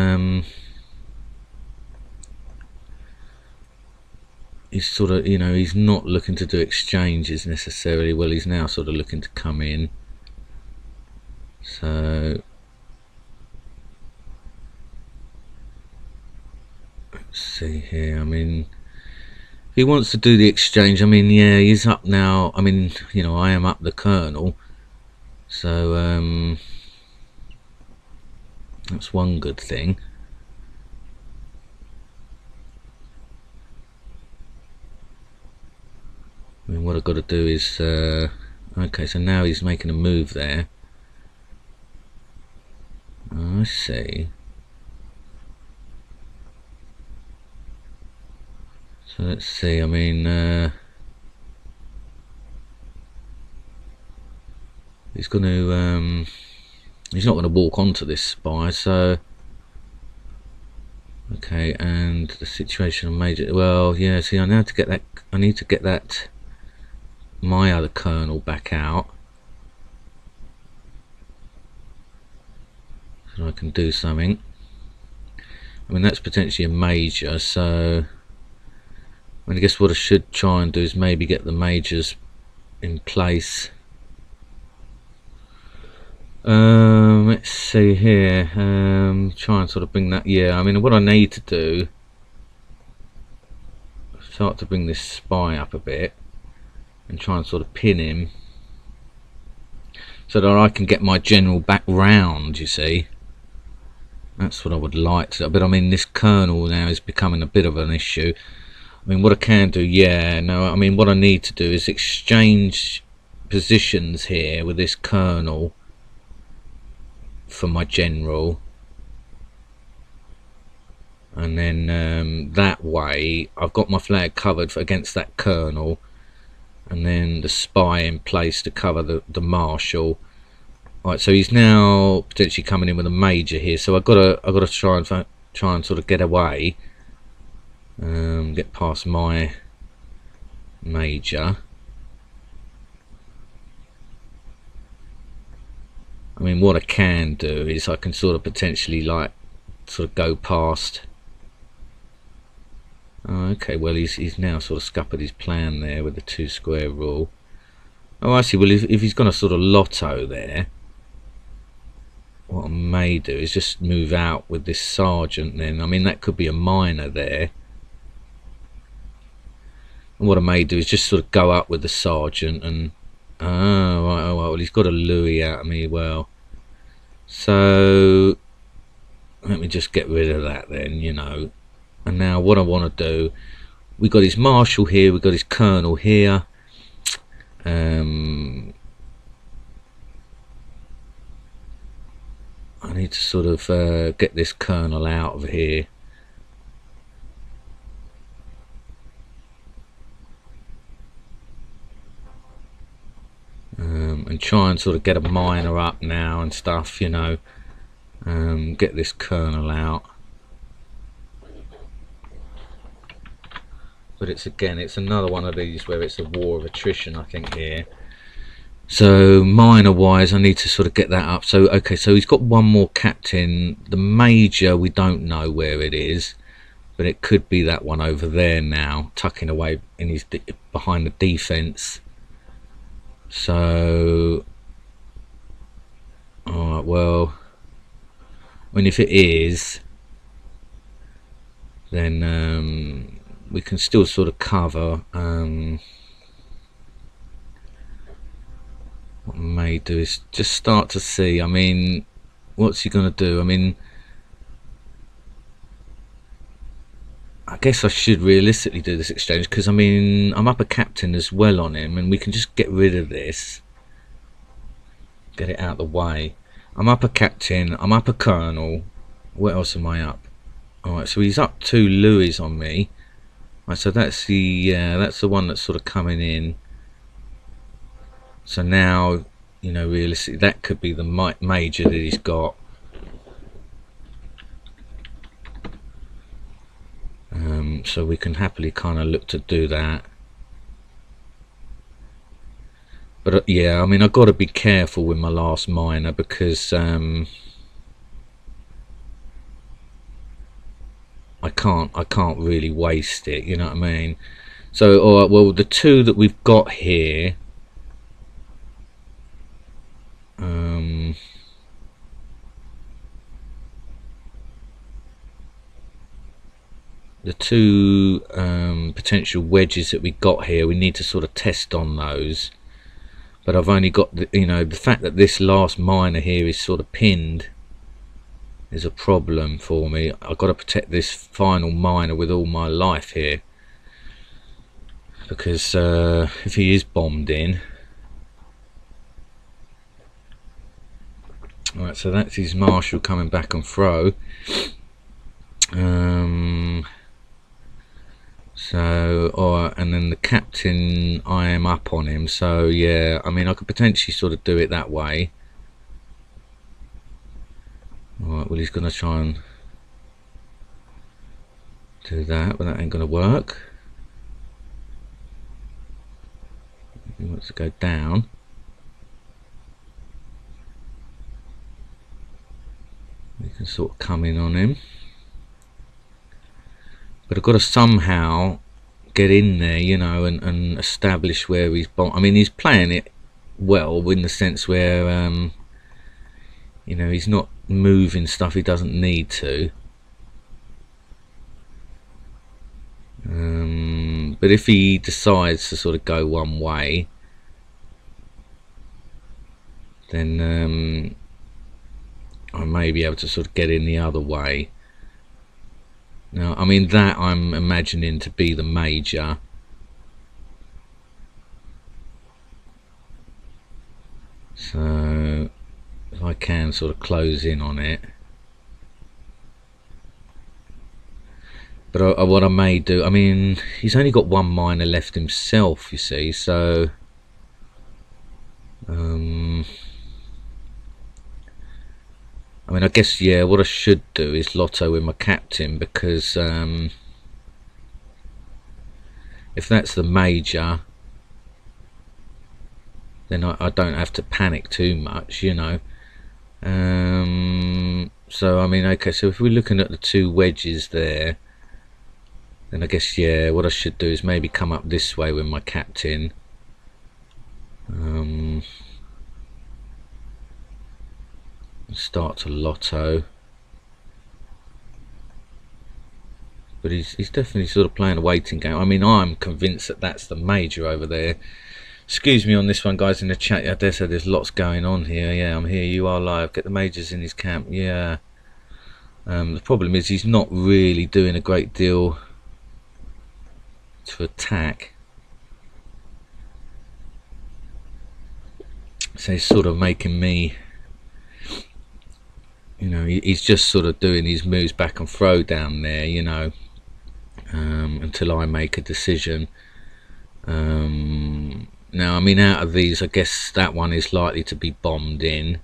he's sort of, you know, he's not looking to do exchanges necessarily. Well, he's now sort of looking to come in. So let's see here. I mean, if he wants to do the exchange, I mean, yeah, he's up now. I mean, you know, I am up the kernel, so that's one good thing. I mean, what I've got to do is okay, so now he's making a move there. see. So let's see, I mean, he's going to, he's not going to walk onto this spy, so, okay, and the situation of major, well, yeah, see, I need to get that, my other kernel back out, so I can do something. I mean, that's potentially a major, so, I mean, I guess what I should try and do is maybe get the majors in place. Let's see here. Try and sort of bring that. Yeah, I mean, what I need to do, start to bring this spy up a bit and try and sort of pin him so that I can get my general back round. You see, that's what I would like to do. But I mean, this kernel now is becoming a bit of an issue. I mean, what I can do, yeah, no, I mean, what I need to do is exchange positions here with this kernel for my general, and then that way I've got my flag covered for against that kernel, and then the spy in place to cover the marshal. Right, so he's now potentially coming in with a major here, so I've got to try and sort of get away. Get past my major. I mean, what I can do is I can sort of potentially like sort of go past. Oh, okay, well he's now sort of scuppered his plan there with the 2 square rule. Oh, I see. Well, if he's gonna sort of lotto there, what I may do is just move out with this sergeant then. I mean, that could be a minor there. And what I may do is just sort of go up with the sergeant and oh right, well he's got a Louis out of me. Well, so let me just get rid of that then, you know. And now what I want to do, we got his marshal here, we got his colonel here. I need to sort of get this colonel out of here. And try and sort of get a minor up now and stuff, you know. Get this colonel out. But it's another one of these where it's a war of attrition, I think, here. So minor wise I need to sort of get that up. So okay, so he's got one more captain. The major, we don't know where it is, but it could be that one over there now, tucking away in his behind the defense. So alright, well, I mean, if it is, then we can still sort of cover. What I may do is just start to see, I mean, what's he going to do? I mean, I guess I should realistically do this exchange, because I mean, I'm up a captain as well on him, and we can just get rid of this, get it out of the way. I'm up a captain, I'm up a colonel. What else am I up? Alright, so he's up 2 Louis on me. Right, so that's the one that's sort of coming in. So now, you know, realistically that could be the major that he's got. So we can happily kind of look to do that. But yeah, I mean, I've got to be careful with my last minor, because I can't really waste it, you know what I mean? So alright, well, the 2 that we've got here, the 2 potential wedges that we got here, we need to sort of test on those. But I've only got the, you know, the fact that this last minor here is sort of pinned is a problem for me. I've got to protect this final minor with all my life here, because if he is bombed in, Right, so that's his marshal coming back and throw. So, alright, and then the captain, I am up on him, so yeah, I mean, I could potentially sort of do it that way. Alright, well, he's going to try and do that, but that ain't going to work. He wants to go down. We can sort of come in on him. But I've got to somehow get in there, you know, and establish where he's I mean, he's playing it well in the sense where, you know, he's not moving stuff he doesn't need to. But if he decides to sort of go one way, then I may be able to sort of get in the other way. Now, I mean, that I'm imagining to be the major. So if I can sort of close in on it. But what I may do, I mean, he's only got one miner left himself, you see, so I mean, I guess, yeah, what I should do is lotto with my captain, because if that's the major, then I don't have to panic too much, you know. So, I mean, okay, so if we're looking at the two wedges there, then I guess, yeah, what I should do is maybe come up this way with my captain. Start to lotto. But he's definitely sort of playing a waiting game. I mean, I'm convinced that that's the major over there. Excuse me on this one, guys, in the chat. I dare say there's lots going on here. Yeah, I'm here. You are live. Get the majors in his camp. Yeah. The problem is he's not really doing a great deal to attack. So he's sort of making me, you know, he's just sort of doing his moves back and throw down there, you know, until I make a decision. Now, I mean, out of these, I guess that one is likely to be bombed in.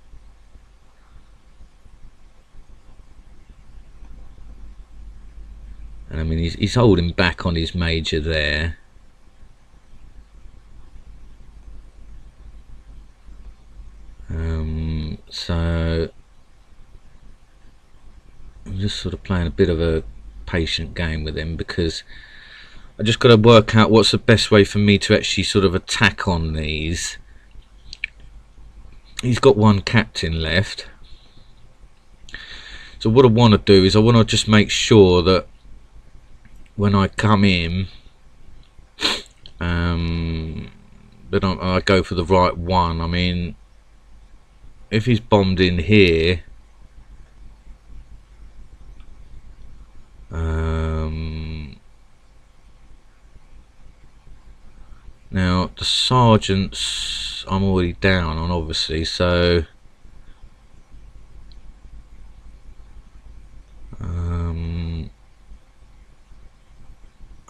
And I mean, he's holding back on his major there. So I'm just sort of playing a bit of a patient game with him, because I just got to work out what's the best way for me to actually sort of attack on these. He's got one captain left, so what I want to do is I want to just make sure that when I come in, that I go for the right one. I mean, if he's bombed in here, now the sergeants I'm already down on, obviously, so I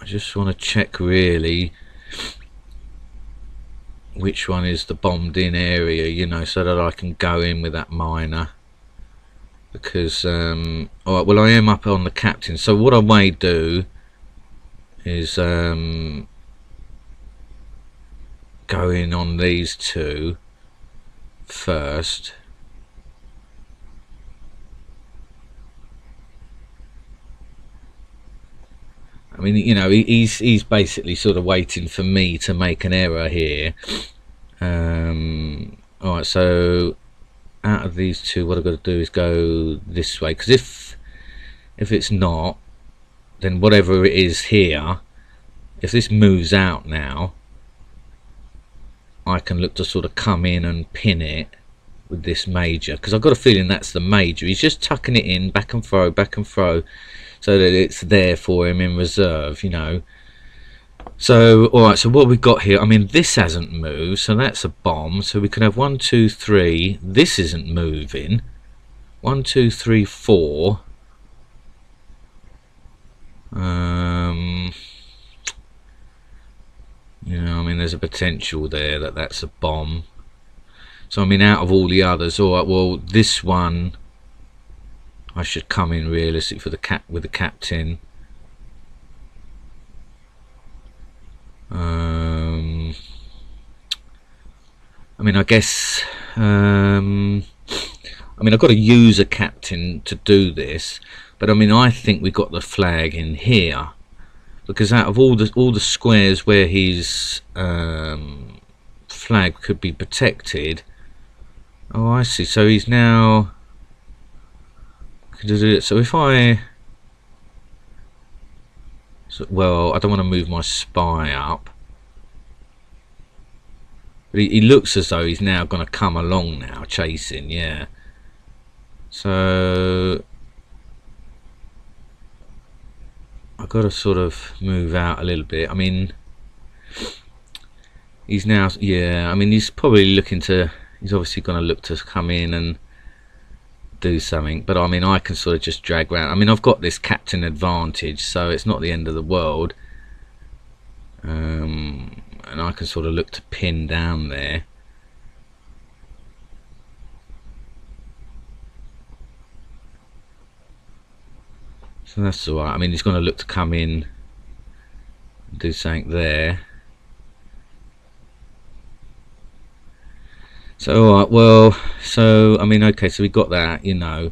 just want to check really which one is the bombed in area, you know, so that I can go in with that miner. Because alright, well, I am up on the captain, so what I may do is go in on these two first. I mean, you know, he's basically sort of waiting for me to make an error here. Alright, so out of these two, what I've got to do is go this way, because if it's not, then whatever it is here, if this moves out now, I can look to sort of come in and pin it with this major, because I've got a feeling that's the major. He's just tucking it in, back and throw, so that it's there for him in reserve, you know. So, alright, so what we've got here, I mean, this hasn't moved, so that's a bomb. So we can have 1, 2, 3. This isn't moving. 1, 2, 3, 4. You know, I mean, there's a potential there that that's a bomb. So I mean, out of all the others, all right, well, this one I should come in realistic for the with the captain. I mean, I guess I mean, I've got to use a captain to do this, but I mean, I think we got the flag in here, because out of all the squares where his flag could be protected. Oh, I see. So he's now. So if I. So, well, I don't want to move my spy up. But he looks as though he's now going to come along now, chasing, yeah. So I've got to sort of move out a little bit. I mean, he's now, yeah, I mean, he's probably looking to, he's obviously going to look to come in and do something. But I mean, I can sort of just drag around. I mean, I've got this captain advantage, so it's not the end of the world. And I can sort of look to pin down there. So that's alright. I mean, he's going to look to come in and do something there. So alright, well, so I mean, okay, so we got that, you know.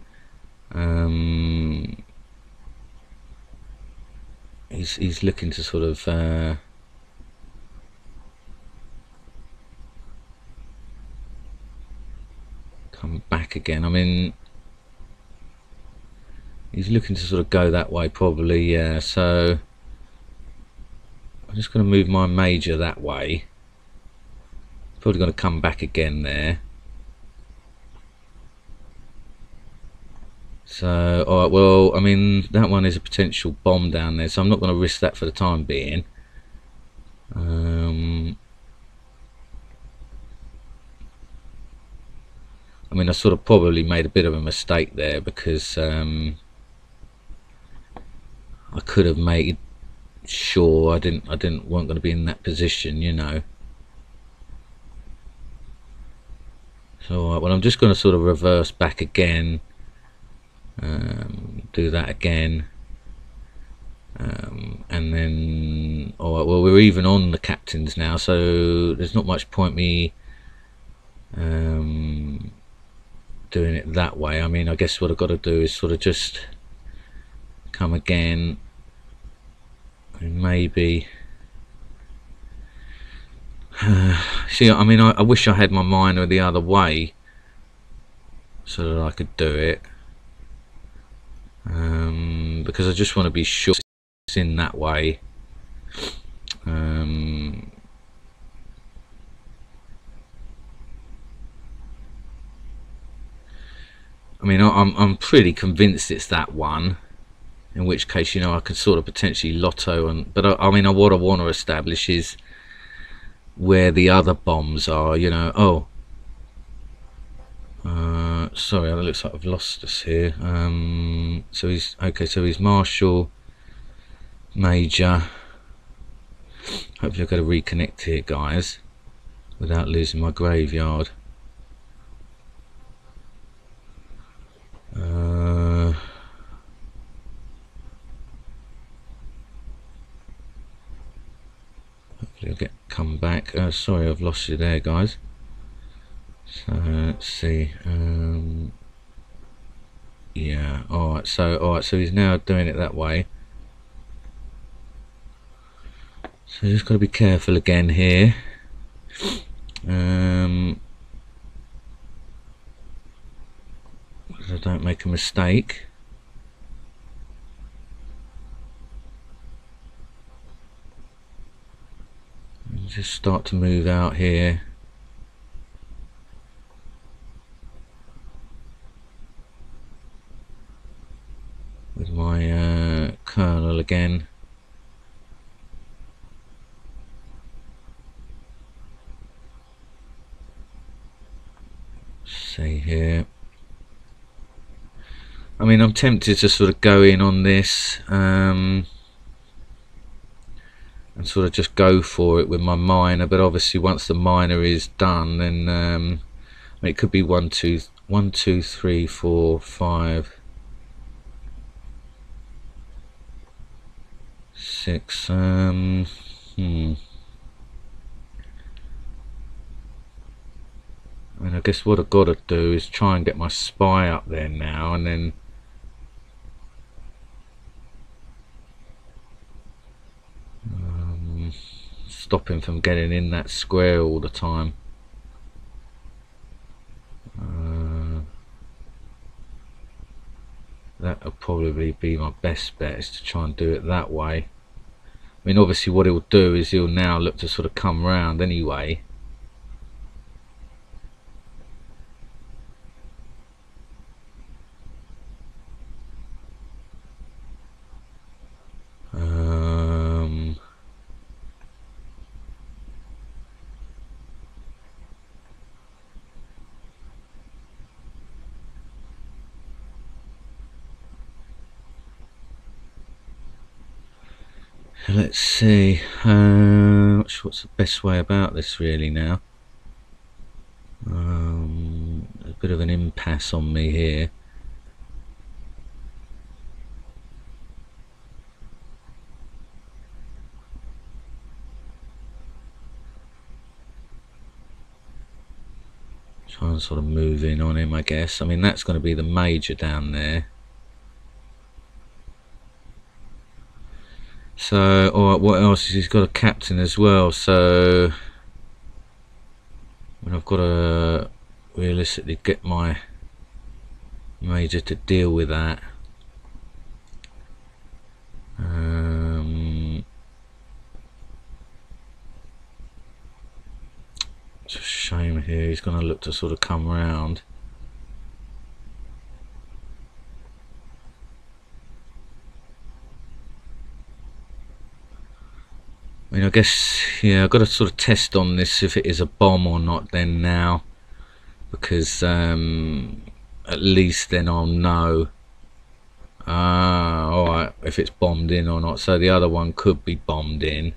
He's looking to sort of come back again. I mean, he's looking to sort of go that way probably, yeah. So I'm just going to move my major that way. Probably going to come back again there. So alright, well, I mean, that one is a potential bomb down there, so I'm not going to risk that for the time being. I mean, I sort of probably made a bit of a mistake there, because I could have made sure I weren't going to be in that position, you know. So alright, well, I'm just going to sort of reverse back again, do that again, and then alright, well, we're even on the captains now, so there's not much point me doing it that way. I mean, I guess what I've got to do is sort of just come again, and maybe see, I mean, I wish I had my minor the other way so that I could do it, because I just want to be sure it's in that way. I mean, I'm pretty convinced it's that one, in which case, you know, I could sort of potentially lotto, but I mean, what I want to establish is where the other bombs are, you know. Oh, sorry, it looks like I've lost us here. So he's okay, so he's Marshal, Major. Hopefully I've got to reconnect here, guys, without losing my graveyard. Hopefully I'll come back. Sorry, I've lost you there, guys. So let's see. Yeah. All right. So he's now doing it that way. So just got to be careful again here. So I don't make a mistake. Just start to move out here. With my kernel again. See here. I mean, I'm tempted to sort of go in on this and sort of just go for it with my minor, but obviously once the minor is done, then I mean, it could be 1 2 1 2 3 4 5 6 I mean, I guess what I've got to do is try and get my spy up there now, and then stop him from getting in that square all the time. That'll probably be my best bet, is to try and do it that way. I mean, obviously what he'll do is he'll now look to sort of come round anyway. Let's see, what's the best way about this really now? A bit of an impasse on me here. Try and sort of move in on him, I guess. I mean, that's going to be the major down there. So, alright, what else? He's got a captain as well, so I mean, I've got to realistically get my major to deal with that. It's a shame here, he's going to look to sort of come round. I mean, I guess, yeah, I've got to sort of test on this if it is a bomb or not then now, because at least then I'll know alright, if it's bombed in or not. So the other one could be bombed in.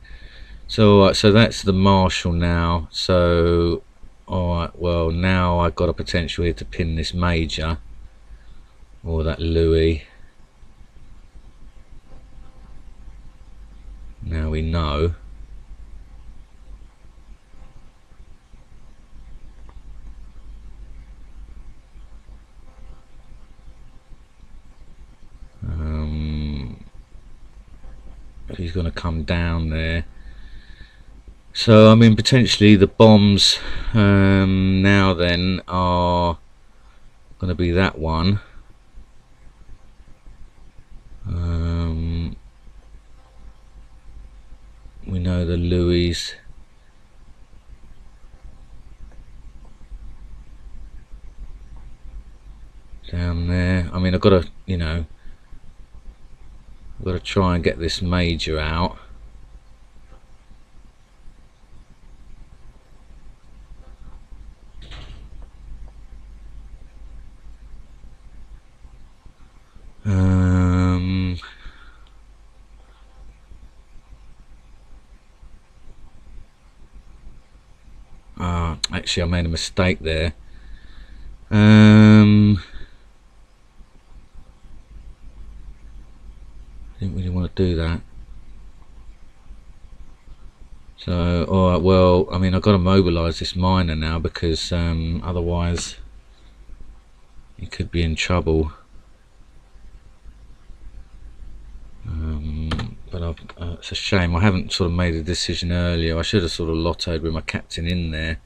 So alright, so that's the Marshal now. So alright, well, now I've got a potential here to pin this major, or that Louis. Now we know. He's going to come down there. So I mean, potentially the bombs now then are going to be that one. We know the Louis. Down there. I mean, I've got to, you know, I've got to try and get this major out. Actually, I made a mistake there. Didn't really want to do that. So, alright, well, I mean, I've got to mobilise this miner now, because otherwise he could be in trouble. But it's a shame I haven't sort of made a decision earlier. I should have sort of lottoed with my captain in there.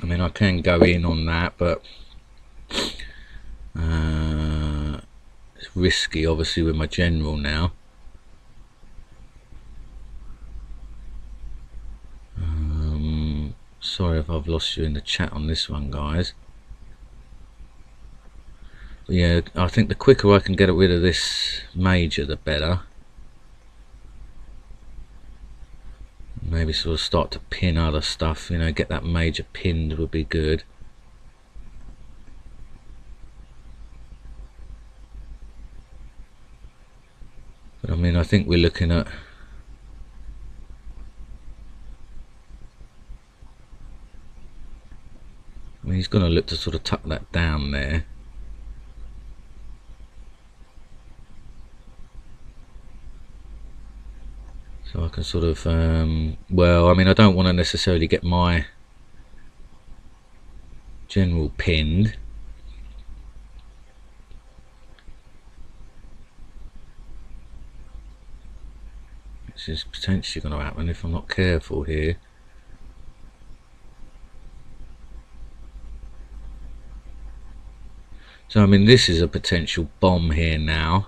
I mean, I can go in on that, but it's risky, obviously, with my general now. Sorry if I've lost you in the chat on this one, guys. But yeah, I think the quicker I can get rid of this major, the better. Maybe sort of start to pin other stuff, you know, get that major pinned would be good. But I mean, I think we're looking at, I mean, he's going to look to sort of tuck that down there. So I can sort of, well, I mean, I don't want to necessarily get my general pinned. This is potentially going to happen if I'm not careful here. So I mean, this is a potential bomb here now.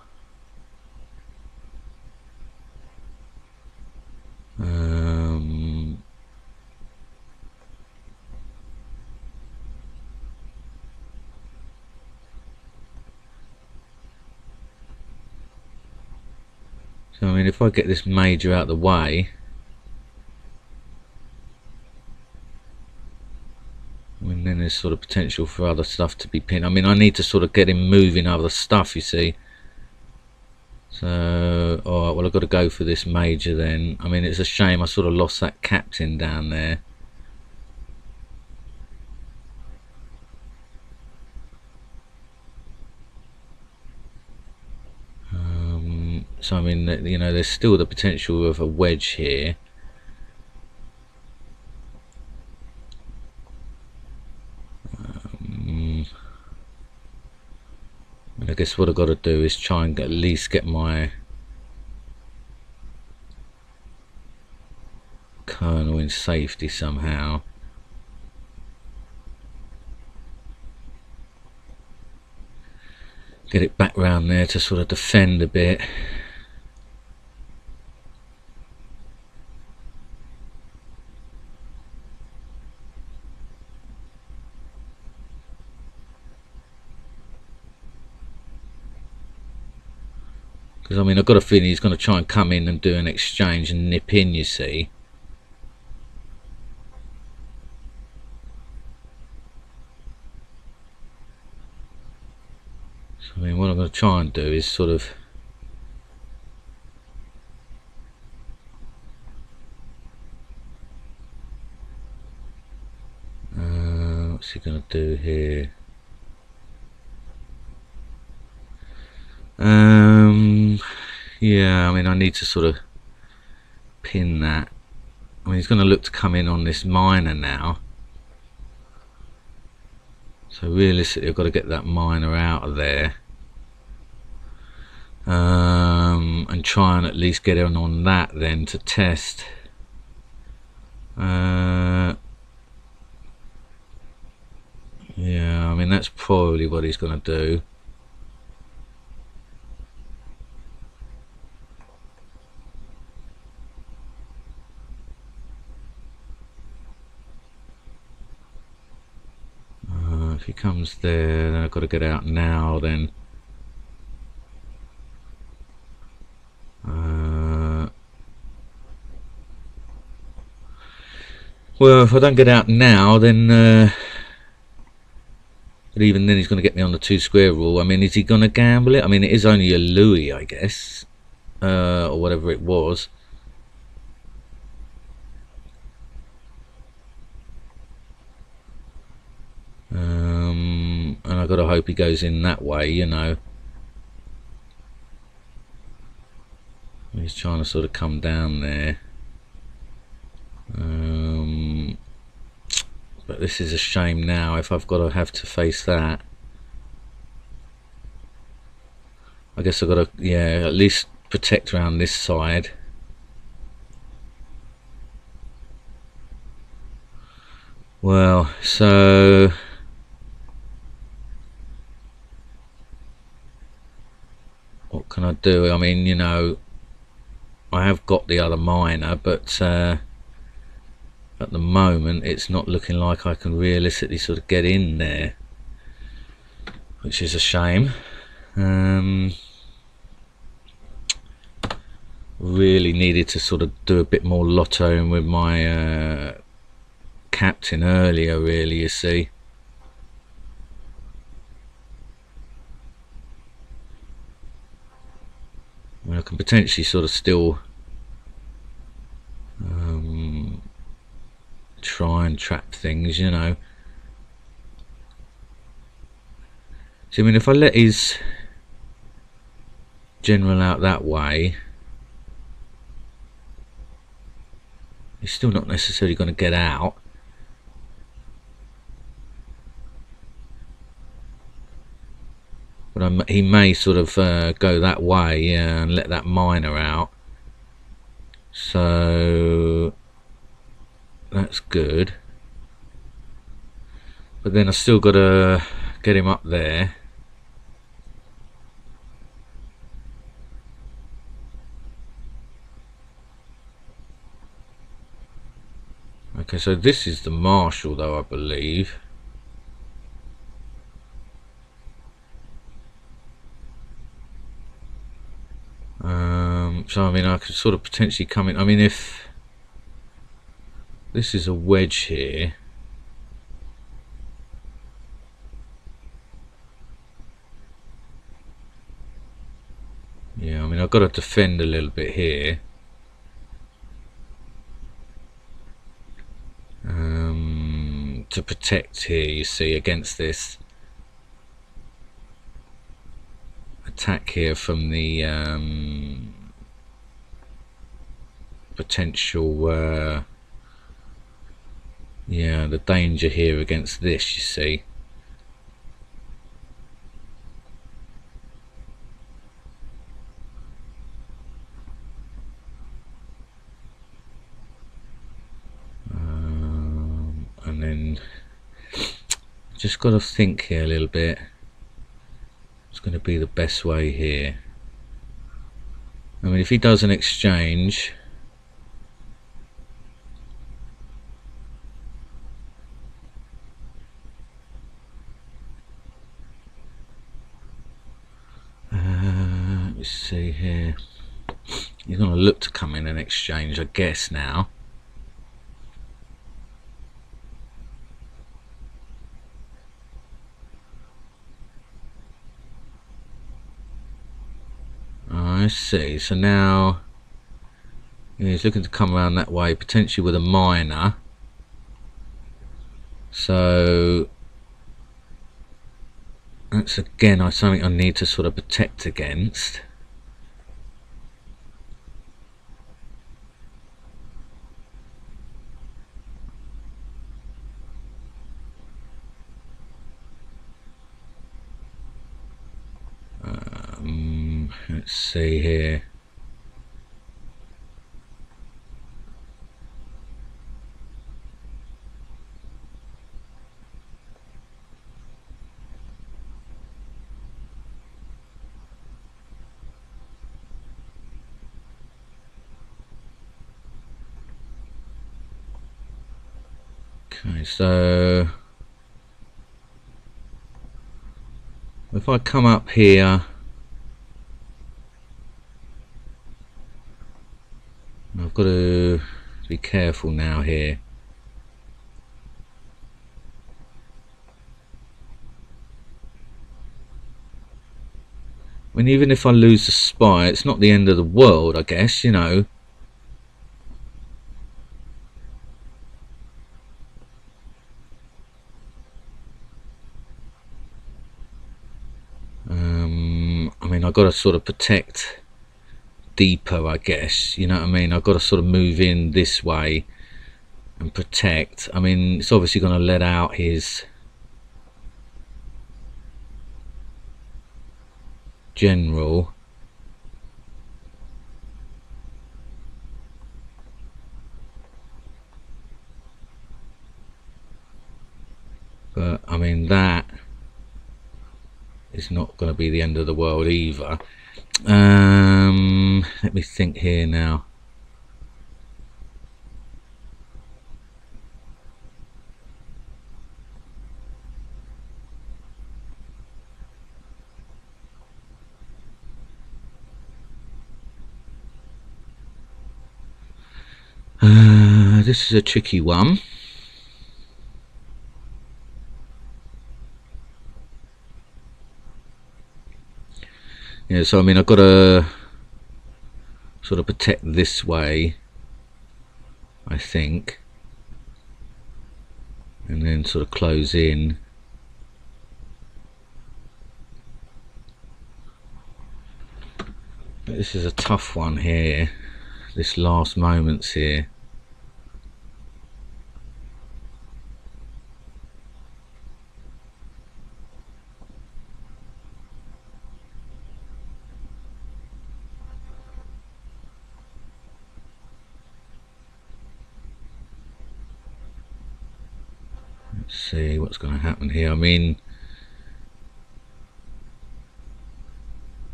So I mean, if I get this major out of the way, I mean, then there's sort of potential for other stuff to be pinned. I mean, I need to sort of get him moving other stuff, you see. So, alright, well, I've got to go for this major then. I mean, it's a shame I sort of lost that captain down there. So I mean, you know, there's still the potential of a wedge here. I guess what I've got to do is try and at least get my colonel in safety somehow. Get it back round there to sort of defend a bit. Because I mean, I've got a feeling he's going to try and come in and do an exchange and nip in, you see. So I mean, what I'm going to try and do is sort of what's he going to do here? Yeah, I mean, I need to sort of pin that. I mean, he's going to look to come in on this miner now. So realistically, I've got to get that miner out of there. And try and at least get in on that then to test. Yeah, I mean, that's probably what he's going to do. If he comes there, then I've got to get out now then. Well, if I don't get out now, then but even then he's going to get me on the 2 square rule. I mean, is he going to gamble it? I mean, it is only a Louis, I guess, or whatever it was. And I've got to hope he goes in that way, you know. He's trying to sort of come down there. But this is a shame now if I've got to have to face that. I guess I've got to, yeah, at least protect around this side. Well, so what can I do? I mean, you know, I have got the other miner, but at the moment it's not looking like I can realistically sort of get in there, which is a shame. Really needed to sort of do a bit more lottoing with my captain earlier, really, you see. mean, I can potentially sort of still try and trap things, you know. So I mean, if I let his general out that way, he's still not necessarily going to get out. But he may sort of go that way, yeah, and let that miner out. So that's good. But then I still got to get him up there. Okay, so this is the marshal though, I believe. So I mean, I could sort of potentially come in. I mean, if this is a wedge here, yeah, I mean, I've got to defend a little bit here. To protect here, you see, against this attack here from the potential yeah, the danger here against this, you see. And then just got to think here a little bit. It's going to be the best way here. I mean, if he does an exchange, let me see here. He's going to look to come in and exchange, I guess, now. I see. So now he's looking to come around that way, potentially with a miner. So that's again something I need to sort of protect against. Let's see here. Okay, so if I come up here, I've got to be careful now here. I mean, even if I lose the spy, it's not the end of the world, I guess, you know. I mean, I've got to sort of protect deeper, I guess, you know what I mean. I've got to sort of move in this way and protect. I mean, it's obviously going to let out his general. But I mean, that is not going to be the end of the world either. Let me think here now. This is a tricky one. Yeah, so I mean, I've got to sort of protect this way, I think, and then sort of close in. But this is a tough one here, this last moments here. Let's see what's going to happen here. I mean,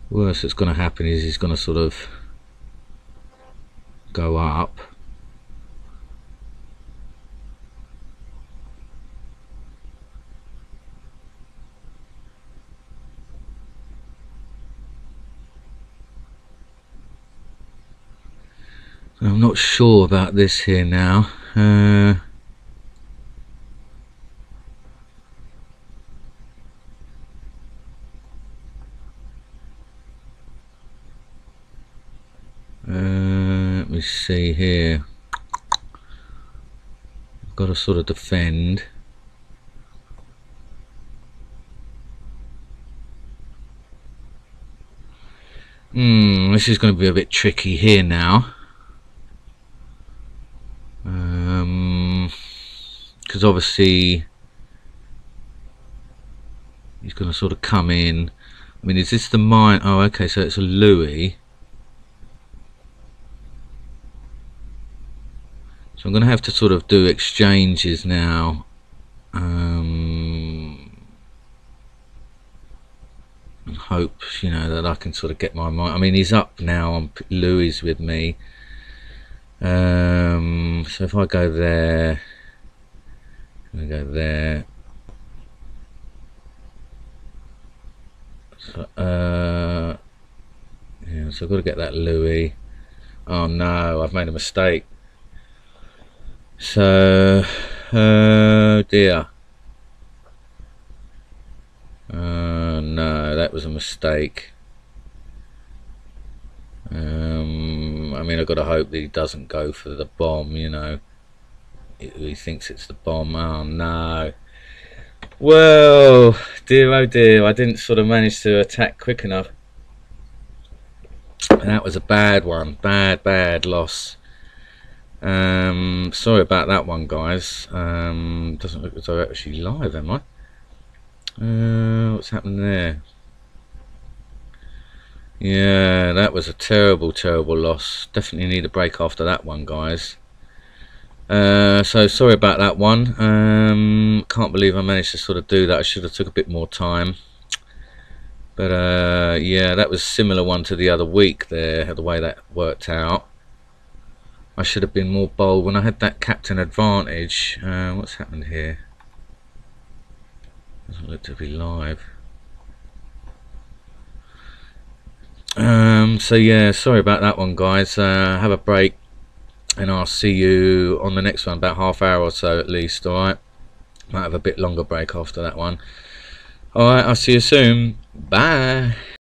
worst that's going to happen is he's going to sort of go up. I'm not sure about this here now. Let me see here. I've got to sort of defend. This is going to be a bit tricky here now. Because obviously he's going to sort of come in. I mean, is this the mine? Oh, okay, so it's a Louis. So I'm going to have to sort of do exchanges now. And hope, you know, that I can sort of get my mind. I mean, he's up now on Louis with me. So if I go there, I go there. So, yeah, so I've got to get that Louis. Oh no, I've made a mistake. So, dear. No, that was a mistake. I mean, I've got to hope that he doesn't go for the bomb, you know. He thinks it's the bomb. Oh no. Well, dear oh dear, I didn't sort of manage to attack quick enough. And that was a bad one. Bad loss. Sorry about that one, guys. Doesn't look as though I'm actually live, am I? What's happened there? Yeah, that was a terrible loss. Definitely need a break after that one, guys. So sorry about that one. Can't believe I managed to sort of do that. I should have took a bit more time. But yeah, that was a similar one to the other week there, the way that worked out. I should have been more bold when I had that captain advantage. What's happened here? Doesn't look to be live. So yeah, sorry about that one, guys. Have a break, and I'll see you on the next one, about half hour or so at least. Alright, might have a bit longer break after that one. Alright, I'll see you soon. Bye.